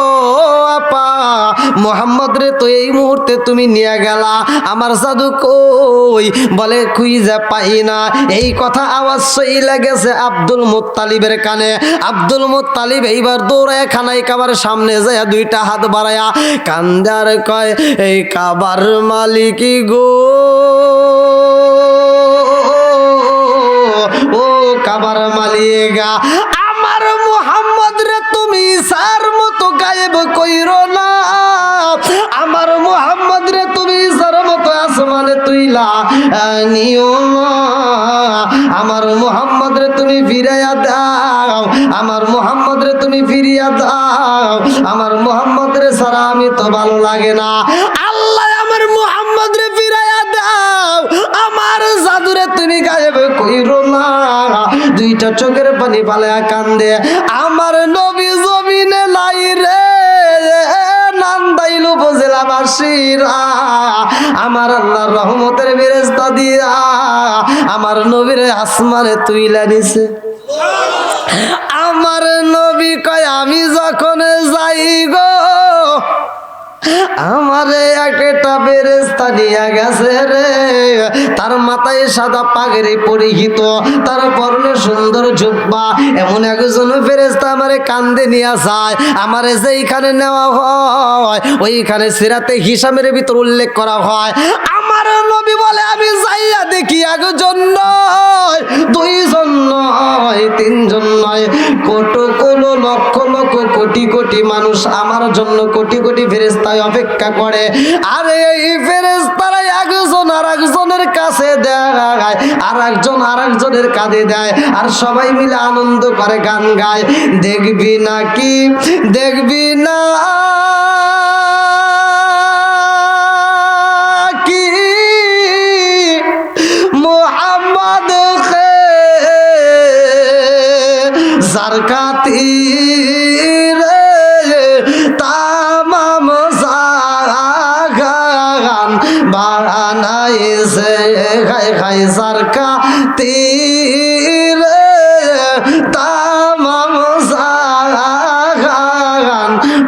আপা মুহাম্মদ রে তো এই মুহূর্তে তুমি নিয়ে গেলা, আমার জাদু কই? বলে খুঁজে পাই না। এই কথা আওয়াজ সই লেগেছে আব্দুল মুত্তালিবের কানে। আব্দুল মুত্তালিব এইবার দৌড়ায় খানাই কাবার সামনে যায়, দুইটা হাত বাড়ায়া কান্দার কয়, এই কাবার মালিকি গো, ও কাবার মালিকা, আমার মুহাম্মদ রে তুমি সার মতো গায়েব কইরো না, আমার মুহাম্মদ রে তুমি সার মতো আসমানে তুইলা নিও না, আমার মুহাম্মদ রে তুমি ফিরাইয়া দাও, আমার মুহাম্মদ রে তুমি ফিরিয়া দাও, আমার মুহাম্মদ রে সারা আমি তো ভালো লাগে না। আল্লাহ আমার মুহাম্মদ রে ফিরাইয়া দাও, আমার জাদুরে তুমি গায়েব কইরো না। দুইটা চোখের পানি ফালায়া কান্দে আমার নবী জমিনে নাই রে নান্দাইল উপজেলাবাসীরা, আমার আল্লাহর রহমতের ফেরেশতা দিয়া আমার নবীরে আসমানে তুইলা নিছে। আমার নবী কয়, আমি যখন যাই গো আমারে একটা ফেরেশতা নিয়ে গেছে রে, তার মাথায় সাদা পাগড়ি পরিহিত, তার পরনে সুন্দর জুব্বা, এমন একজন ফেরেশতা আমারে কান্দে নিয়ে যায়। আমারে যেইখানে নেওয়া হয় ওইখানে সিরাতে হিসামের ভিতর উল্লেখ করা হয়। আমার নবী বলে, আমি যাইয়া দেখি একজন নয়, দুইজন নয়, তিনজন নয়, কোটি লক্ষ লক্ষ কোটি কোটি মানুষ আমার জন্য কোটি কোটি ফেরেশতায় অপেক্ষা করে। আরে এই ফেরেশতারা একজন আর একজনের কাছে দেয়, আর একজন আর একজনের কাঁধে দেয়, আর সবাই মিলে আনন্দ করে গান গায়। দেখবি নাকি দেখবি না কি মুহাম্মদ খে জারকাতির তামাম জাগান বানাইছে, খাই খাই জারকাতির তামাম জাগান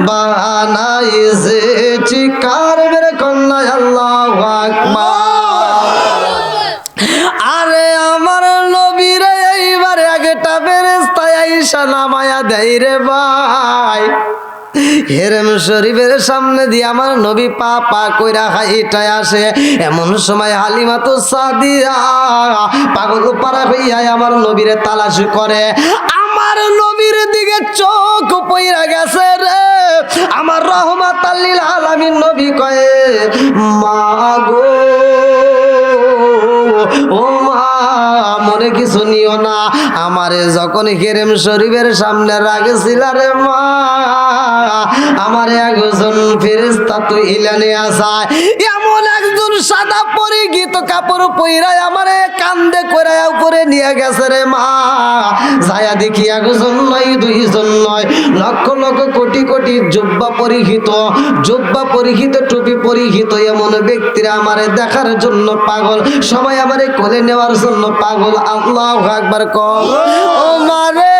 বানাইছে। চিকার মেরে কন্যা আল্লাহু আকবার। আরে আমার নবীরে এইবার একটা ফেরেশতা আইসা নামায়া দেয় রে ভাই, হেরেম শরীফের সামনে দিয়ে আমার নবী পা পা কইরা হাইটায় আসে। এমন সময় হালিমা তো সাদিয়া পাগল পারা হইয়া আমার নবীরে তালাশ করে। আমার নবীর দিকে চোখ পইরা গেছে রে। আমার রহমাতাল লিল আলামিন নবী কয়ে, মা গো ও মা, মনে কিছু নিও না, আমারে যখন হেরেম শরীফের সামনে রাখছিল রে মা, আমার একজন ফেরেশতা তুই ইলানে আসায়, এমন একজন নতুন সাদা পরিহিত কাপড় পইরায় আমারে কান্দে করে উপরে নিয়ে গেছে রে মা। যায়া দেখি একজন নয় দুইজন নয়, লক্ষ লক্ষ কোটি কোটি জুব্বা পরিহিত টুপি পরিহিত এমন ব্যক্তিরা আমারে দেখার জন্য পাগল, সবাই আমারে কোলে নেওয়ার জন্য পাগল। আল্লাহু আকবার কও। ও মারে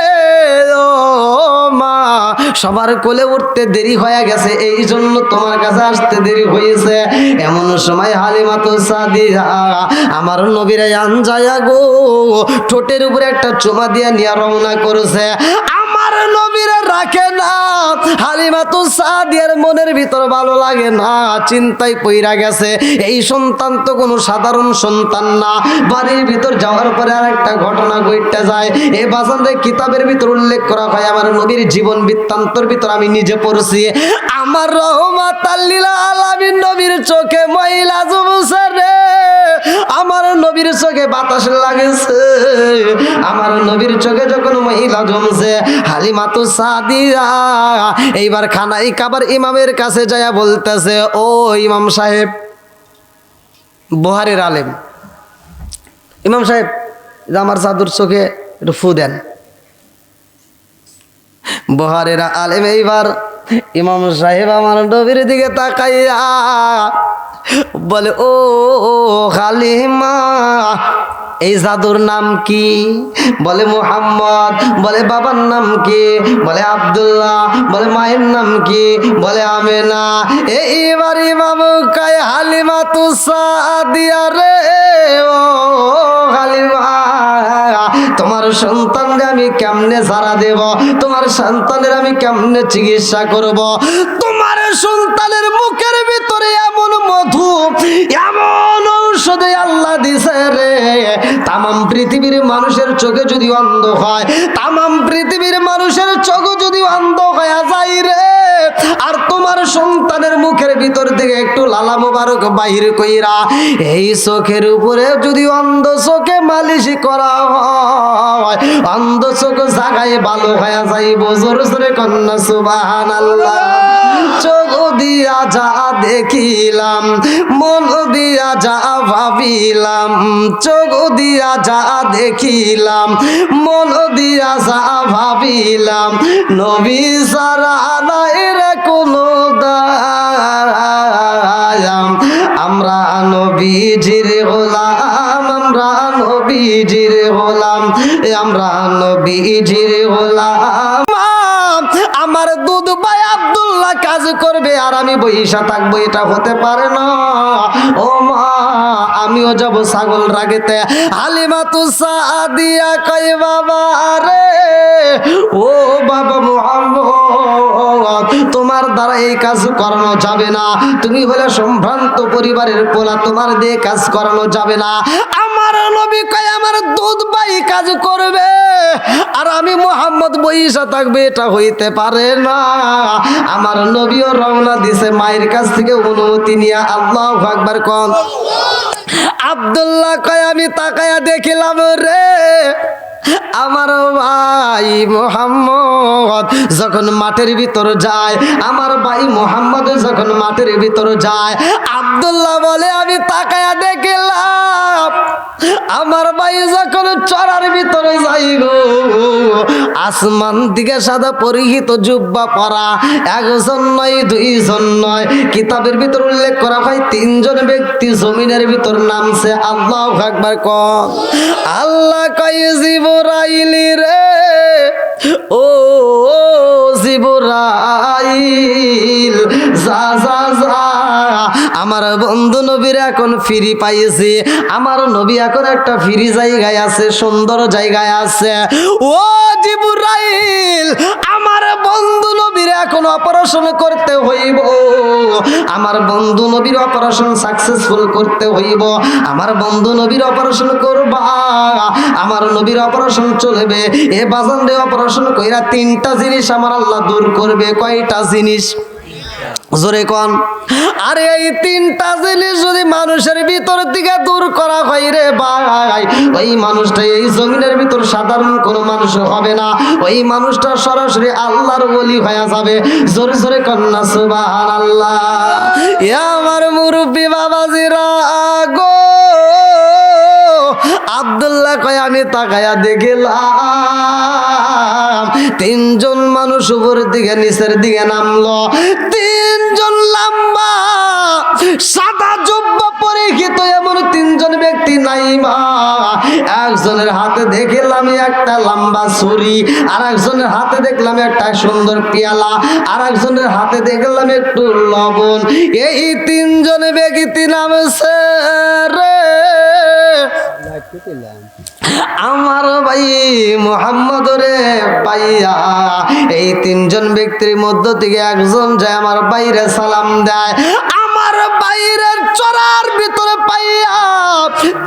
ও মা, সবার কোলে উঠতে দেরি হয়ে গেছে, এই জন্য তোমার কাছে আসতে দেরি হয়েছে। এমন সময় হালিমাতু সাদিয়া আমার নবীর আনজায়া গো ঠোঁটের উপরে একটা চুমা দিয়া নিয়ে রওনা করেছে। আমার নবীরে রাখে না, হালিমাতু সাদিয়ার মনের ভিতর ভালো লাগে না, চিন্তায় পইরা গেছে। এই সন্তান তো কোনো সাধারণ সন্তান না। বাড়ির ভিতর যাওয়ার পরে আর একটা ঘটনা ঘটতে যায়, এই বাজানের কিতাবের ভিতর উল্লেখ করা হয়। আমার নবীর জীবন বৃত্তান্তর ভিতর আমি নিজে পড়ছি। আমার রহমাতাল লিল আলামিন নবীর চোখে ময়লা জমছে রে, আমার নবীর চোখে বাতাস লাগেছে। আমার নবীর চোখে যখন ময়লা জমছে, হালিমাতু সাদিয়া এইবার খানাই কাবার ইমামের কাছে যায়া বলতেছে, ও ইমাম সাহেব, বুহারীর আলেম, ইমাম সাহেব আমার চাদর চোখে একটু ফু দেন। বুহারীর আলেম এইবার ইমাম সাহেব আমার নবীর দিকে তাকাইয়া বলে, ও হালিমা, এই জাদুর নাম কি? বলে মুহাম্মদ। বলে বাবার নাম কি? বলে আব্দুল্লাহ। বলে মায়ের নাম কি? বলে আমেনা। এইবার ইমাম কয়, হালিমাতু সাদিয়া রে, ও হালিমা, তোমার সন্তানকে আমি কেমনে ছাড়া দেব? তোমার সন্তানের আমি কেমনে চিকিৎসা করব? তোমার সন্তানের মুখের ভিতরে এমন মধু, এমন ঔষধে আল্লাহ দিছে রে, তামাম পৃথিবীর মানুষের চোখে যদি অন্ধ হয়, তামাম পৃথিবীর মানুষের চোখ যদি অন্ধ হয়ে যায় রে, আর তোমার সন্তানের মুখের ভিতর থেকে একটু লালা মোবারক বাহির কইরা এই চোখের উপরে যদি অন্ধ চোখে মালিশ করা হয়, অন্ধ চোখ জাগায় ভালো হয়ে যাইব। জোরে জোরে কন্যা সুবহানাল্লাহ। চোখ দিয়া যা দেখিলাম, মন দিয়া যা ভাবিলাম, চোখ দিয়া যা দেখিলাম, মন দিয়া যা ভাবিলাম, নবী সারা নাই রে কোনো দায়াম। আমরা নবীজির গোলাম, আমরা নবীজির গোলাম, আমরা নবীজির গোলাম। আমার দুধ ভাই আব্দুল্লাহ কাজ করবে আর আমি বইসা থাকবো, এটা হতে পারে না। ও মা, আমিও যাব ছাগল রাগেতে। হালিমাতু সাদিয়া কই, বাবা রে, ও বাবা মুহাম্মদ, তোমার দ্বারা এই কাজ করানো যাবে না। তুমি হলে সম্ভ্রান্ত পরিবারের পোলা, তোমার দিয়ে কাজ করানো যাবে না। আমার নবী কয়, আমার দুধ ভাই কাজ করবে আর আমি মুহাম্মদ বইসা থাকবে, এটা হইতে পারে না। আমার নবীও রওনা দিছে মায়ের কাছ থেকে অনুমতি নিয়ে। আল্লাহু আকবার কোন। আব্দুল্লাহ কয়, আমি তাকায়া দেখিলাম রে, আমার ভাই মুহাম্মদ যখন মাঠের ভিতর যায়, আমার ভাই মুহাম্মদ যখন মাঠের ভিতর যায়, আব্দুল্লাহ বলে আমি তাকায়া দেখলাম আমার ভাই যখন চড়ার ভিতরে যাইব, আসমান দিকে সাদা পরিহিত জুব্বা পরা, একজন নয় দুইজন নয়, কিতাবের ভিতর উল্লেখ করা হয় তিনজন ব্যক্তি জমিনের ভিতর নামছে। আল্লাহু আকবার কর। আল্লাহ কয়, জিবরাইল রে, ও জিবরাইল, যা যা যা, আমার বন্ধু নবীর এখন ফ্রি পাইছি। আমার নবী এখন একটা ফ্রি জায়গায় আছে, সুন্দর জায়গায় আছে। ও জিবরাইল, আমার বন্ধু নবীর এখন অপারেশন করতে হইব, আমার বন্ধু নবীর অপারেশন সাকসেসফুল করতে হইব। আমার বন্ধু নবীর অপারেশন করবা, আমার নবীর অপারেশন চলবে। এ বাজারে অপারেশন কইরা তিনটা জিনিস আমার আল্লাহ দূর করবে। কয়টা জিনিস? জোরে কোন। আরে এই তিনটা জিনিস যদি মানুষের ভিতর থেকে দূর করা হয় রে ভাই, ওই মানুষটা এই জমিনের ভিতর সাধারণ কোনো মানুষ হবে না, ওই মানুষটা সরাসরি আল্লাহর ওলি হয়ে যাবে। জোরে জোরে কন্যা সুবহানাল্লাহ। এ আমার মুরব্বী বাবাজিরা গো, আব্দুল্লাহ কয় আমি তাকায়া দেখিলাম তিনজন মানুষ উপরের দিকে নিচের দিকে নামলো। তিনজন লম্বা সাদা জুব্বা পরিহিত এমন তিনজন ব্যক্তি নাইমা। একজনের হাতে দেখলাম একটা লম্বা ছুরি, আর একজনের হাতে দেখলাম একটা সুন্দর পেয়ালা, আর একজনের হাতে দেখলাম একটু লবণ। এই তিনজন ব্যক্তি নামছে রে আমার ভাই মুহাম্মদ রে পাইয়া। এই তিনজন ব্যক্তির মধ্য থেকে একজন যায় আমার বাইরে সালাম দেয়। আমার বাইরের চড়ার ভিতরে পাইয়া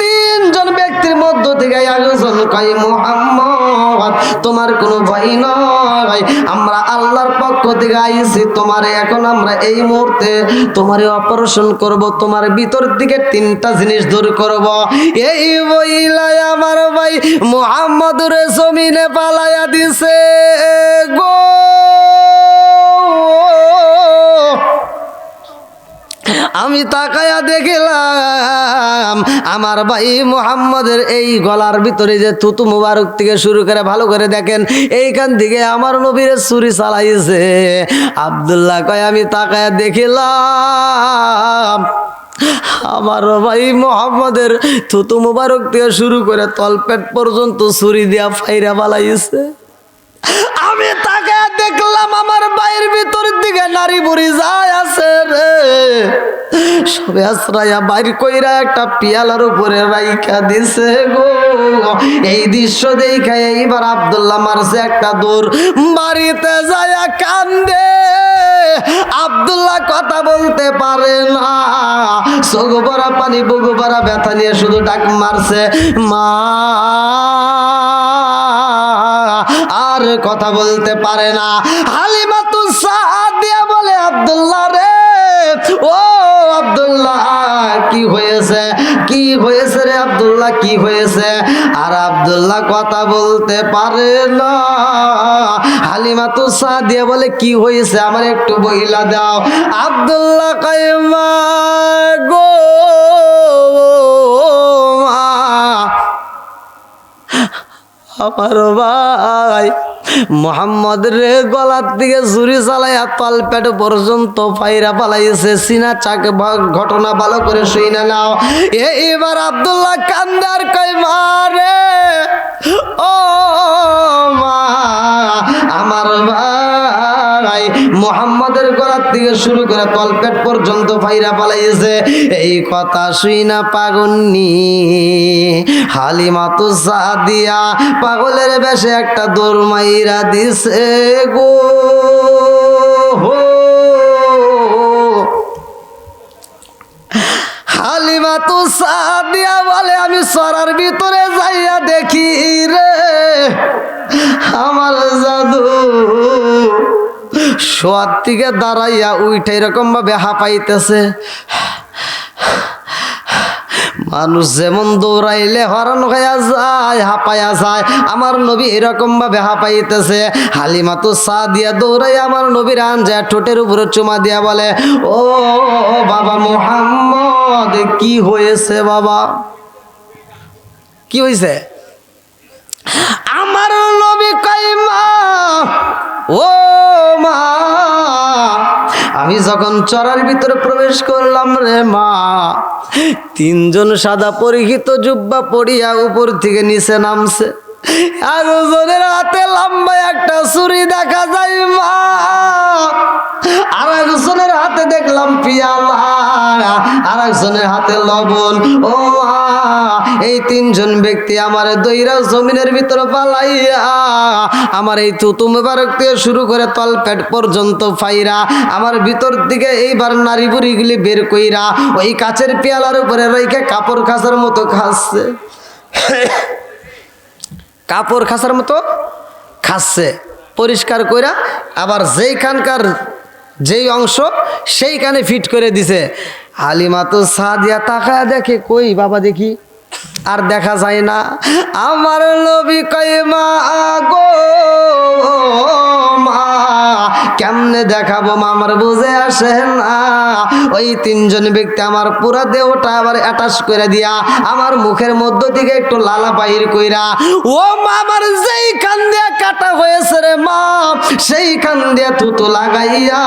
তিনজন ব্যক্তির মধ্য থেকে একজন কয় মুহাম্মদ তোমার কোনো ভয় নয়, আমরা আল্লাহর পক্ষ থেকে আইছি তোমারে, এখন আমরা এই মুহূর্তে তোমারে অপারেশন করব, তোমার ভিতর থেকে তিনটা জিনিস দূর করব। এই বইলাই আমার ভাই মুহাম্মদ রে জমিনে পালাইয়া দিছে গো। আমি তাকায়া দেখলাম আমার ভাই মুহাম্মদের এই গলার ভিতরে যে থুতু মুবারক থেকে শুরু করে ভালো করে দেখেন এইখান থেকে আমার নবীর ছুরি চালাইছে। আব্দুল্লাহ কয় আমি তাকায়া দেখলাম আমার ভাই মুহাম্মদের থুতু মুবারক থেকে শুরু করে তলপেট পর্যন্ত ছুরি দিয়া ফাইরা বালাইছে। আমি তাকে দেখলাম আমার বাইর ভিতর দিকে নারী বুড়ি যায় আছে রে, সবে আশ্রয়া বাইর কইরা একটা পিয়ালার উপরে রাইখা দিছে গো। এই দৃশ্য দেখে এইবার আব্দুল্লাহ মারছে একটা দৌড়, বাড়িতে যায় কান্দে। আব্দুল্লাহ কথা বলতে পারে না, চোখ ভরা পানি বুক ভরা ব্যথা নিয়ে শুধু ডাক মারছে মা, আর কথা বলতে পারে না। হালিমাতু সাদিয়া বলে আব্দুল্লাহ রে, ও আব্দুল্লাহ কি হয়েছে, কি হয়েছে রে আব্দুল্লাহ, কি হয়েছে? আর আব্দুল্লাহ কথা বলতে পারে না। হালিমাতু সাদিয়া বলে কি হয়েছে আমার একটু বইলা দাও। আব্দুল্লাহ কয় মা গো মা, আমার ভাই মুহাম্মদ রে গলার দিকে ছুরি চালাইয়া তলপেট পর্যন্ত ফাইরা পালাইছে। সিনা চাক ঘটনা ভালো করে শুইনা নাও। এইবার আব্দুল্লাহ কান্দার কয় মা রে, ও মা আমার ভাই মুহাম্মদের গলার থেকে শুরু করে তলপেট পর্যন্ত ফাইরা পালাইছে। এই কথা শুইনা পাগলনি হালিমাতু সাদিয়া পাগলের বেশে একটা দৌড় মাইরা দিছে গো। হালিমাতু সাদিয়া বলে আমি সরার ভিতরে যাইয়া দেখি রে আমার জাদু শোয়ার থেকে দাঁড়াইয়া উইঠা এরকম ভাবে হাঁপাইতেছে। মানুষ যেমন দৌড়াইলে হরণ হইয়া যায়, হাঁপাইয়া যায়, আমার নবী এরকম ভাবে হাঁপাইতেছে। হালিমাতু সাদিয়া দৌড়াই আমার নবীর আন যায় ঠোঁটের উপরে চুমা দিয়া বলে ও বাবা মুহাম্মদ কি হয়েছে বাবা, কি হয়েছে? আমার নবী কয় মা, ও মা আমি যখন চরার ভিতরে প্রবেশ করলাম রে মা, তিনজন সাদা পরিহিত জুব্বা পরিয়া উপর থেকে নিচে নামছে। একজনের হাতে লম্বা একটা ছুরি দেখা যায় মা, আর একজনের হাতে দেখলাম পিয়ালা, আর একজনের হাতে লবণ। ও মা এই তিনজন ব্যক্তি আমার দইরা জমিনের ভিতরে পালাইয়া আমার এই থুতু মুবারক থেকে শুরু করে তলপেট পর্যন্ত ফাইরা আমার ভিতর দিকে এইবার নারী বুড়িগুলি বের কইরা ওই কাচের পেয়ালার উপরে রেখে কাপড় খাসার মতো খাচ্ছে, কাপড় খাসার মতো খাচ্ছে পরিষ্কার কইরা। আবার যেইখানকার যেই অংশ সেইখানে ফিট করে দিছে। হালিমা তো সাদিয়া তাকায় দেখে, কই বাবা দেখি, আর দেখা যায় না। আমার নবী কয় মা গো মা, কেমনে দেখাবো মা, আমার বুঝে আসে না। ওই তিনজন ব্যক্তি আমার পুরা দেহটা আবার অ্যাটাচ করে দিয়া আমার মুখের মধ্য থেকে একটু লালা বাহির কইরা, ও মা আমার যেই কান দিয়া কাটা হয়েছে রে মা, সেই কান দিয়া থুতু লাগাইয়া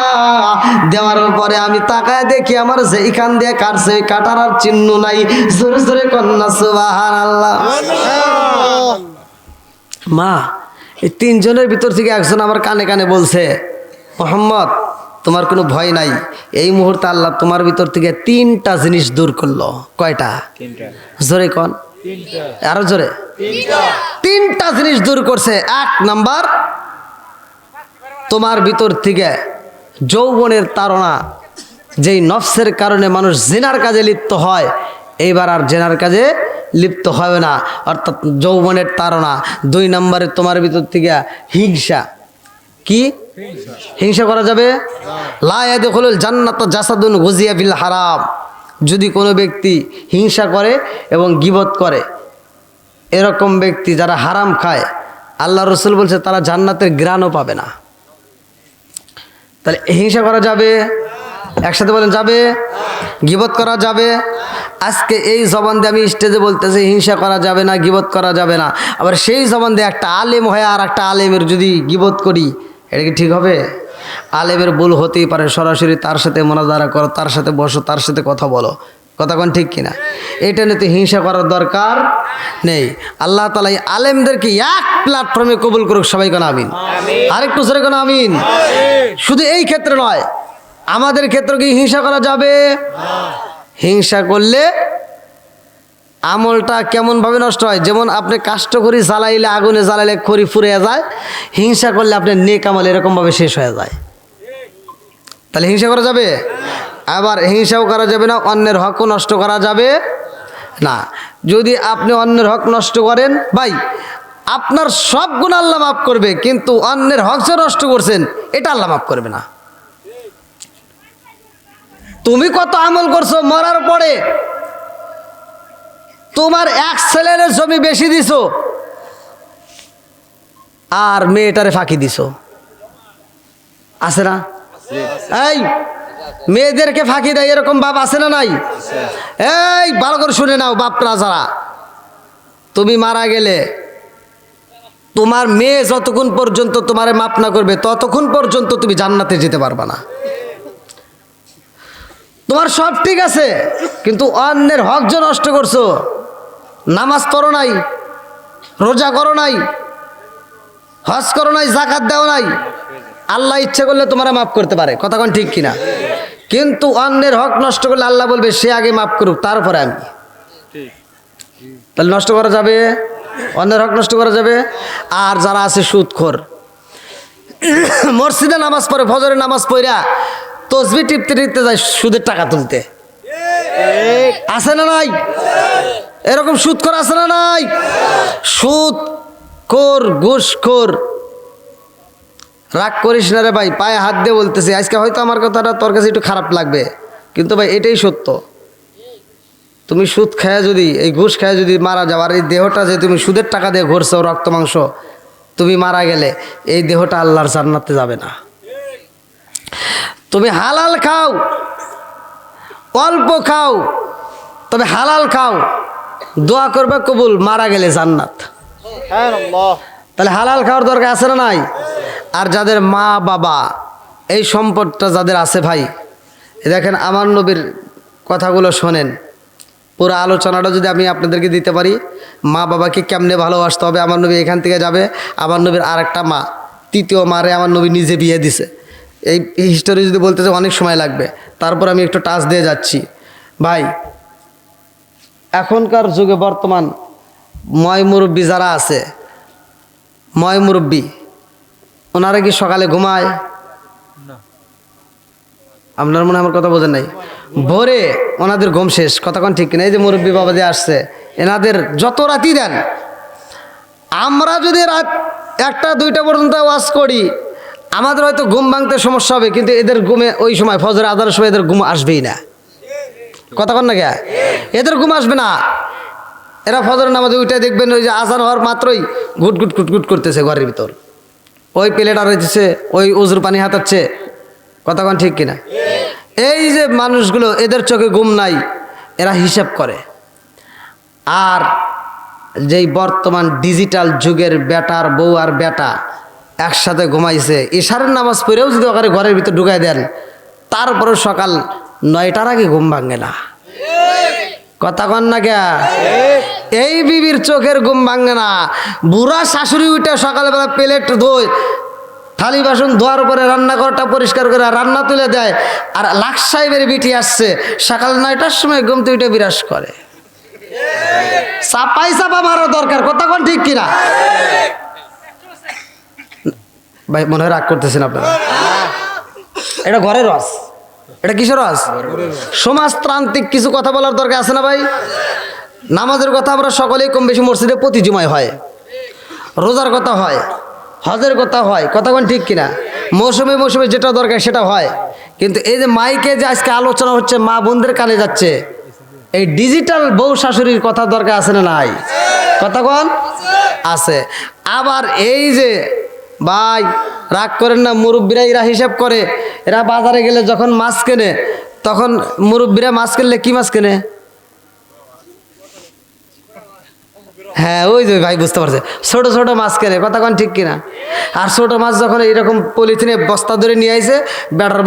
দেওয়ার পরে আমি তাকায় দেখি আমার যেই কান দিয়া কাটছে ওই কাটার আর চিহ্ন নাই। জোরে জোরে কন্যা সুবহানাল্লাহ। মা এই তিনজনের ভিতর থেকে একজন আমার কানে কানে বলছে, মোহাম্মদ তোমার কোনো ভয় নাই। এই মুহূর্তে আল্লাহ তোমার ভিতর থেকে 3টা জিনিস দূর করলো। কয়টা? জোরে কন, আরো জোরে। 3টা জিনিস দূর করছে। 1 নাম্বার, তোমার ভিতর থেকে যৌবনের তাড়না, যেই নফসের কারণে মানুষ জিনার কাজে লিপ্ত হয়, এইবার আর জিনার কাজে লিপ্ত হবে না, অর্থাৎ যৌবনের তাড়না। 2 নম্বরে তোমার ভিতর থেকে হিংসা। কি হিংসা করা যাবে? লা ইয়াদখুলুল জান্নাতা জাসাদুন গুজিয়া বিল হারাম। যদি কোনো ব্যক্তি হিংসা করে এবং গীবত করে, এরকম ব্যক্তি যারা হারাম খায়, আল্লাহ রসুল বলছে তারা জান্নাতের ঘ্রাণও পাবে না। তাহলে হিংসা করা যাবে? একসাথে বলেন যাবে। গীবত করা যাবে? আজকে এই জবান দিয়ে আমি স্টেজে বলতেছি হিংসা করা যাবে না, গীবত করা যাবে না, আবার সেই জবান দিয়ে একটা আলেম হয়ে আর একটা আলেমের যদি গীবত করি, এটা কি ঠিক হবে? আলেমের ভুল হতেই পারে, সরাসরি তার সাথে মোনাজারা করো, তার সাথে বসো, তার সাথে কথা বলো। কথা কোন ঠিক কিনা? এটা নিয়ে তো হিংসা করার দরকার নেই। আল্লাহ তাআলা এই আলেমদেরকে এক প্ল্যাটফর্মে কবুল করুক। সবাই কোন আমিন। আরেকটু জোরে কোন আমিন। শুধু এই ক্ষেত্রে নয়, আমাদের ক্ষেত্রে কি হিংসা করা যাবে? হিংসা করলে আমলটা কেমনভাবে নষ্ট হয়? যেমন আপনি কাষ্ট করি জ্বালাইলে, আগুনে জ্বালাইলে খড়ি ফুরিয়ে যায়, হিংসা করলে আপনার নেক আমল এরকমভাবে শেষ হয়ে যায়। তাহলে হিংসা করা যাবে? আবার হিংসাও করা যাবে না, অন্যের হকও নষ্ট করা যাবে না। যদি আপনি অন্যের হক নষ্ট করেন, ভাই আপনার সব গুনাহ আল্লাহ মাফ করবে, কিন্তু অন্যের হক যে নষ্ট করছেন এটা আল্লাহ মাফ করবে না। তুমি কত আমল করছো, মরার পরে তোমার এক ছেলের জমি বেশি দিছো আর মেয়েটারে ফাঁকি দিছো, আছে না? এই মেয়েদেরকে ফাঁকি দেয় এরকম বাপ আছে না নাই? এই ভালো করে শুনে নাও বাপরা যারা, তুমি মারা গেলে তোমার মেয়ে যতক্ষণ পর্যন্ত তোমারে মাপ না করবে ততক্ষণ পর্যন্ত তুমি জান্নাতে যেতে পারবা না। তোমার সব ঠিক আছে, কিন্তু অন্যের হক যে নষ্ট করছো, নামাজ পড়ো নাই, রোজা করো নাই, হজ করো নাই, যাকাত দাও নাই, আল্লাহ ইচ্ছে করলে তোমারা মাফ করতে পারে। কথা কোন ঠিক কিনা? কিন্তু অন্যের হক নষ্ট করলে আল্লাহ বলবে সে আগে মাফ করুক, তারপরে আমি। তাহলে নষ্ট করা যাবে? অন্যের হক নষ্ট করা যাবে। আর যারা আছে সুদখোর, মসজিদে নামাজ পড়ে, ফজরের নামাজ পড়া তসবিহ টিপতে টিপতে যায় সুদের টাকা তুলতে, আছে না নাই? এরকম সুদখোর আছে না নাই? সুদখোর, ঘুষখোর। রাগ করিস না রে ভাই, পায়ে হাত দিয়ে বলতেছি, আজকে হয়তো আমার কথাটা তোর কাছে একটু খারাপ লাগবে, কিন্তু ভাই এটাই সত্য। তুমি সুদ খায় যদি, এই ঘুষ খায় যদি মারা যাও, আর এই দেহটা যে তুমি সুদের টাকা দিয়ে ঘুরছো, রক্ত মাংস, তুমি মারা গেলে এই দেহটা আল্লাহর জান্নাতে যাবে না। তুমি হালাল খাও, অল্প খাও, তবে হালাল খাও, দোয়া করবে কবুল, মারা গেলে জান্নাত। তাহলে হালাল খাওয়ার দরকার আছে না নাই? আর যাদের মা বাবা এই সম্পদটা যাদের আছে ভাই, দেখেন আমার নবীর কথাগুলো শোনেন, পুরো আলোচনাটা যদি আমি আপনাদেরকে দিতে পারি, মা বাবাকে কেমনে ভালোবাসতে হবে। আমার নবী এখান থেকে যাবে, আমার নবীর আরেকটা মা, তৃতীয় মারে আমার নবী নিজে বিয়ে দিছে। এই হিস্টোরি যদি বলতে চাই অনেক সময় লাগবে, তারপর আমি একটু টাচ দিয়ে যাচ্ছি। ভাই এখনকার যুগে বর্তমান ময় মুরব্বী যারা আছে, ময় মুরব্বী, ওনারা কি সকালে ঘুমায়? আপনার মনে আমার কথা বোঝেন নাই? ভোরে ওনাদের ঘুম শেষ। কথা কোন ঠিক কিনা? এই যে মুরব্বী বাবা যে আসছে, এনাদের যত রাতি দেন, আমরা যদি রাত 1টা 2টা পর্যন্ত ওয়াজ করি, আমাদের হয়তো ঘুম ভাঙতে সমস্যা হবে, কিন্তু এদের ঘুমে ওই সময় ফজর আজানের সময় এদের ঘুম আসবেই না। কথা কন না কে? এদের ঘুম আসবে না। এরা ফজর নামাজে উঠে দেখবেন ওই যে আজান হওয়ার মাত্রই ঘুট ঘুট ঘুট ঘুট করতেছে ঘরের ভিতর, ওই প্লেট আর হইতেছে, ওই উজুর পানি হাতাচ্ছে। কথা কন ঠিক কিনা? এই যে মানুষগুলো, এদের চোখে ঘুম নাই, এরা হিসাব করে। আর যেই বর্তমান ডিজিটাল যুগের বেটার বউ আর বেটা একসাথে ঘুমাইছে, এশারের নামাজ পড়েও যদি ওখানে ঘরের ভিতর ঢুকাই দেন, তারপরে সকাল 9টার আগে ঘুম ভাঙে না। কথা কন না কে? এই বিবির চোখের ঘুম ভাঙে না। বুড়া শাশুড়ি উঠে সকালবেলা প্লেট ধোয়, থালি বাসন ধোয়ার পরে রান্নাঘরটা পরিষ্কার করে রান্না তুলে দেয়, আর লাখ সাহেবের বিটি আসছে সকাল 9টার সময় ঘুমতে উঠে বিরাজ করে। চাপাই চাপা মারা দরকার। কথা কন ঠিক কিনা? ভাই মনে হয় রাগ করতেছেন আপনারা। এটা ঘরের রস, এটা কিসের রস? সমাজতান্ত্রিক কিছু কথা বলার দরকার আছে না ভাই? নামাজের কথা আমরা সকলেই কম বেশি মসজিদে প্রতি জুমায় হয়, রোজার কথা হয়, হজের কথা হয়। কথা কোন ঠিক কিনা? মৌসুমে মৌসুমে যেটা দরকার সেটা হয়। কিন্তু এই যে মাইকে যে আজকে আলোচনা হচ্ছে, মা বোনদের কানে যাচ্ছে, এই ডিজিটাল বউ শাশুড়ির কথা দরকার আছে না নাই? কথা কোন আছে? আবার এই যে ভাই রাগ করেন না, মুরব্বীরা এরা হিসাব করে, এরা বাজারে গেলে যখন মাছ কেনে, তখন মুরব্বীরা মাছ কিনলে কি মাছ কেনে? হ্যাঁ ওই যে ভাই বুঝতে পারছে, ছোট ছোট মাছ কেনে। কথা কোন ঠিক কিনা? আর ছোট মাছ যখন এইরকম পলিথিনে বস্তা ধরে নিয়ে আইছে, বেটার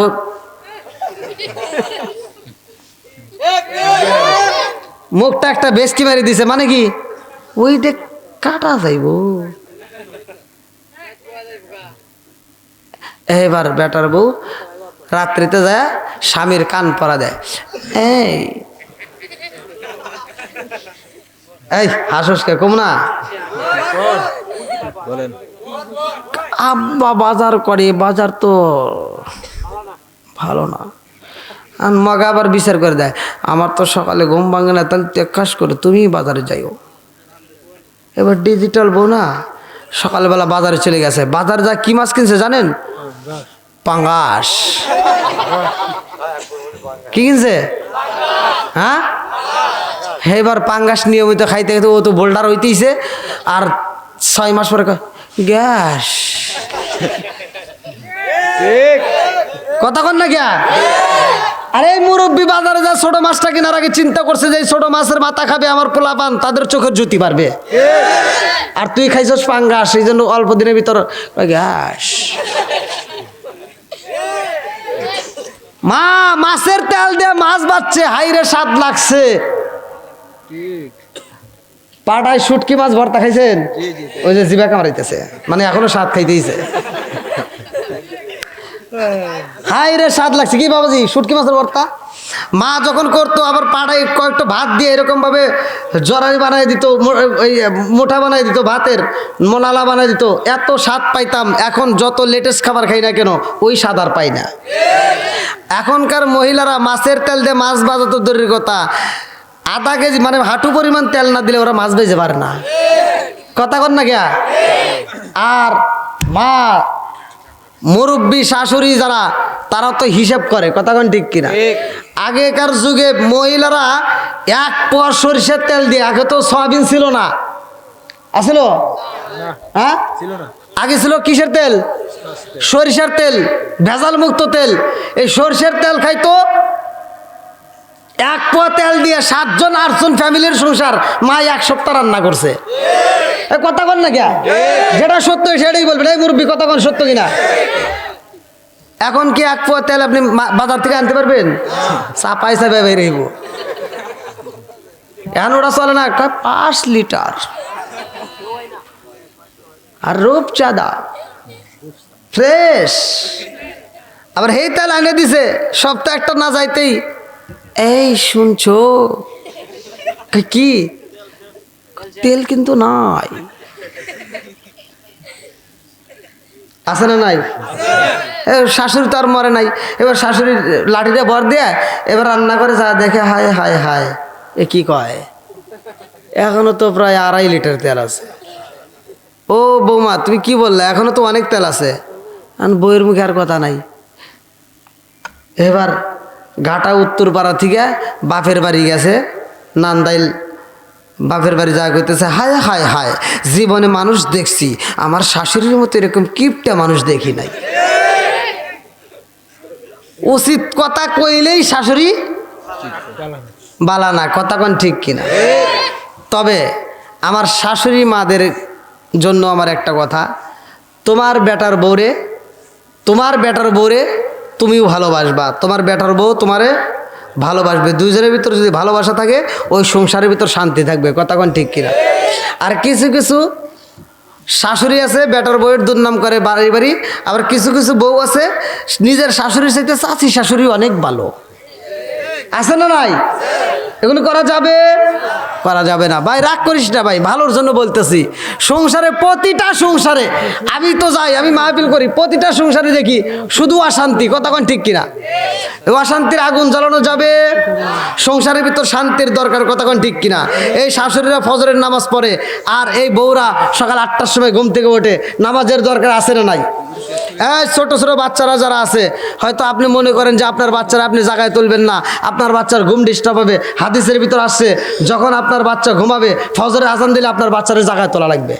মুখটা একটা বেস্টি মারি দিছে, মানে কি ওই দেখ কাটা যাইব। এবার বেটার বউ রাত্রিতে যায় স্বামীর কান পরা দেয়, এই এই হাসুসকে কম না,
বলেন।
আব্বা বাজার করে, বাজার তো ভালো না। আর মগা আবার বিচার করে দেয়, আমার তো সকালে ঘুম ভাঙে না, তাহলে তুই এক কাজ করে তুমি বাজারে যাইও। এবার ডিজিটাল বউ না, সকালবেলা বাজারে চলে গেছে, বাজার যা কি মাছ কিনছে জানেন? পাঙ্গাস। কি কিনছে? হ্যাঁ, এবার পাঙ্গাস নিয়মিত খাইতে খাইতে ও তো বোল্ডার হইতেইছে, আর 6 মাস পরে গ্যাস। কথা কন না কে? আরে মুরব্বী বাজারে যা ছোট মাছটা কেনার আগে চিন্তা করছে যে ছোট মাছের মাথা খাবে আমার পোলাপান, তাদের চোখের জ্যোতি পারবে। আর তুই খাইছস পাঙ্গাস, এই জন্য অল্প দিনের ভিতর গ্যাস। মা মাছের তেল দিয়ে মাছ বাচ্ছে, হাইরে স্বাদ লাগছে। পাটায় শুটকি মাছ ভর্তা খাইছেন? ওই যে জিভা কামড়াইতেছে, মানে এখনো স্বাদ খাইতেইছে। হাইরে স্বাদ লাগছে। কি বাবাজি, শুটকি মাছের ভর্তা মা যখন করতো, আবার পাড়ায় কয়েকটা ভাত দিয়ে এরকম ভাবে জরাই বানাই দিত, ওই মোটা বানাই দিত, ভাতের মোনালা বানাই দিত, এত স্বাদ পাইতাম। এখন যত লেটেস্ট খাবার খাই না কেন, ওই স্বাদ আর পাই না। এখনকার মহিলারা মাছের তেল দিয়ে মাছ ভাজা তো দূরের কথা, আধা কেজি মানে হাঁটু পরিমাণ তেল না দিলে ওরা মাছ ভেজে পারে না। কথা কন না গিয়া। আর মা মুরব্বী শাশুড়ি যারা, তারা তো হিসাব করে। কথা কন ঠিক কিনা? আগেকার যুগে মহিলারা 1 পোয়া সরিষার তেল দিয়ে, আগে তো সয়াবিন ছিল না, আসছিল? হ্যাঁ আগে ছিল কিসের তেল? সরিষার তেল, ভেজাল মুক্ত তেল। এই সরিষার তেল খাইতো, 1 পোয়া তেল দিয়ে 7 জন 8 জন ফ্যামিলির সংসার মা 1 সপ্তাহ রান্না করছে। কথা কন না কে? যেটা সত্য সেটাই বলবেন। এই মুরব্বী কথা কন সত্য কিনা? এখন কি 1 পোয়া তেল আপনি বাজার থেকে আনতে পারবেন? চাপাই চাপাই বের হইব। এখন ওটা চলে না, 5 লিটার। আর রূপচাঁদা ফ্রেশ, আবার এই তেল আনে দিছে সপ্তাহ একটা না যাইতেই, এই শুনছো কি তেল কিন্তু নাই, আছে না নাই? শাশুড়ি তো আর মরে নাই। এবার শাশুড়ির লাঠিটা ভর দিয়ে এবার রান্না করে যা দেখে, হায় হায় হায়, এ কি কয়, এখনো তো প্রায় 2.5 লিটার তেল আছে। ও বৌমা তুমি কি বললে, এখনো তো অনেক তেল আছে। আর বইয়ের মুখে আর কথা নাই। এবার ঘাটা উত্তরপাড়া থেকে বাপের বাড়ি গেছে, নান্দাইল বাপের বাড়ি যা করতেছে, হায় হায় হায়, জীবনে মানুষ দেখছি, আমার শাশুড়ির মতো এরকম কিপটা মানুষ দেখি নাই। উচিত কথা কইলেই শাশুড়ি বালা না, কথা কোন ঠিক কিনা? তবে আমার শাশুড়ি মাদের জন্য আমার একটা কথা, তোমার বেটার বউরে তুমিও ভালোবাসবা, তোমার বেটার বউ তোমারে ভালোবাসবে। দুইজনের ভিতরে যদি ভালোবাসা থাকে ওই সংসারের ভিতর শান্তি থাকবে, কথা কোন ঠিক কিনা? আর কিছু কিছু শাশুড়ি আছে বেটার বউয়ের দুর্নাম করে বাড়ি বাড়ি, আবার কিছু কিছু বউ আছে নিজের শাশুড়ির চাইতে চাচি শাশুড়ি অনেক ভালো, আছে না নাই? এগুলো করা যাবে? করা যাবে না ভাই, রাগ করিস না ভাই, ভালোর জন্য বলতেছি। সংসারে প্রতিটা সংসারে আমি তো যাই, আমি মাহফিল করি, প্রতিটা সংসারে দেখি শুধু অশান্তি, কথা কোন ঠিক কিনা? অশান্তির আগুন জ্বালানো যাবে? সংসারের ভিতর শান্তির দরকার, কথা কোন ঠিক কিনা? এই শাশুড়িরা ফজরের নামাজ পড়ে আর এই বউরা সকাল 8টার সময় ঘুম থেকে ওঠে, নামাজের দরকার আছে না নাই? এই ছোট ছোট বাচ্চারা যারা আছে, হয়তো আপনি মনে করেন যে আপনার বাচ্চারা আপনি জায়গায় তুলবেন না, আপনার বাচ্চার ঘুম ডিস্টার্ব হবে। হাদিসের ভিতর আসছে যখন আপনার বাচ্চা ঘুমাবে ফজরের আজান দিলে আপনার বাচ্চারা জায়গায় তোলা লাগবে।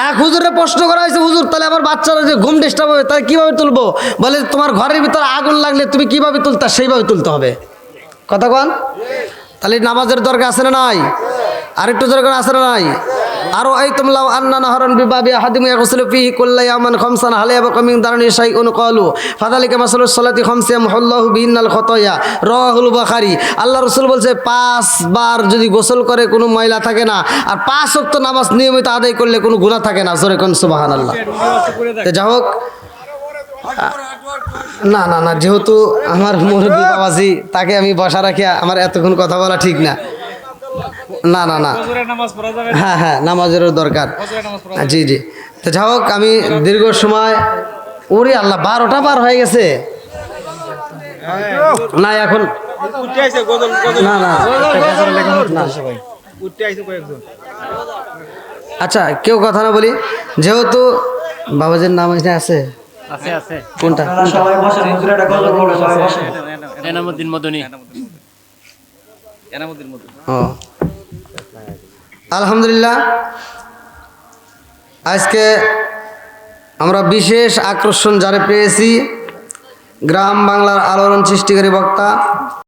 এক হুজুরে প্রশ্ন করা হয়েছে, হুজুর তাহলে আমার বাচ্চারা যে ঘুম ডিস্টার্ব হবে তাহলে কীভাবে তুলবো? বলে তোমার ঘরের ভিতরে আগুন লাগলে তুমি কীভাবে তুলতে সেইভাবে তুলতে হবে, কথা কন? তাহলে নামাজের দরকার আছে না নাই? আরেকটু দরকার আছে না নাই? আরো এই তোমলাও আন্না নাহরান বিবাবি আহাদিম ইয়াগসিলু ফিহি কুল্লা ইয়ামান খামসান হালিয়া বাকামিন দারানি শাইউন ক্বালু ফাযালিকা মাসালুস সালাতি খামসা ইয়ামহুল্লাহু বিহিন্নাল খাতায়া রাওয়াহুল বুখারী। আল্লাহ রাসূল বলছে 5 বার যদি গোসল করে কোনো ময়লা থাকে না, আর 5 ওয়াক্ত নামাজ নিয়মিত আদায় করলে কোনো গুনাহ থাকে না। জোরে কোন সুবহানাল্লাহ। তো যাই হোক, না না না, যেহেতু আমার মুরব্বী বাবাজি তাকে আমি বসা রাখি, আমার এতক্ষণ কথা বলা ঠিক না। না না না, হ্যাঁ হ্যাঁ, নামাজেরও দরকার। জি জি। তো যাই হোক, আমি দীর্ঘ সময়, ওরে আল্লাহ 12টা বার হয়ে গেছে না এখন, না না না। আচ্ছা কেউ কথা না বলি, যেহেতু বাবাজির নাম এখানে আছে, কোনটা?
এনামুদ্দিন মদনী।
ও আলহামদুলিল্লাহ, আজকে আমরা বিশেষ আকর্ষণ যারা পেয়েছি, গ্রাম বাংলার আলোড়ন সৃষ্টিকারী বক্তা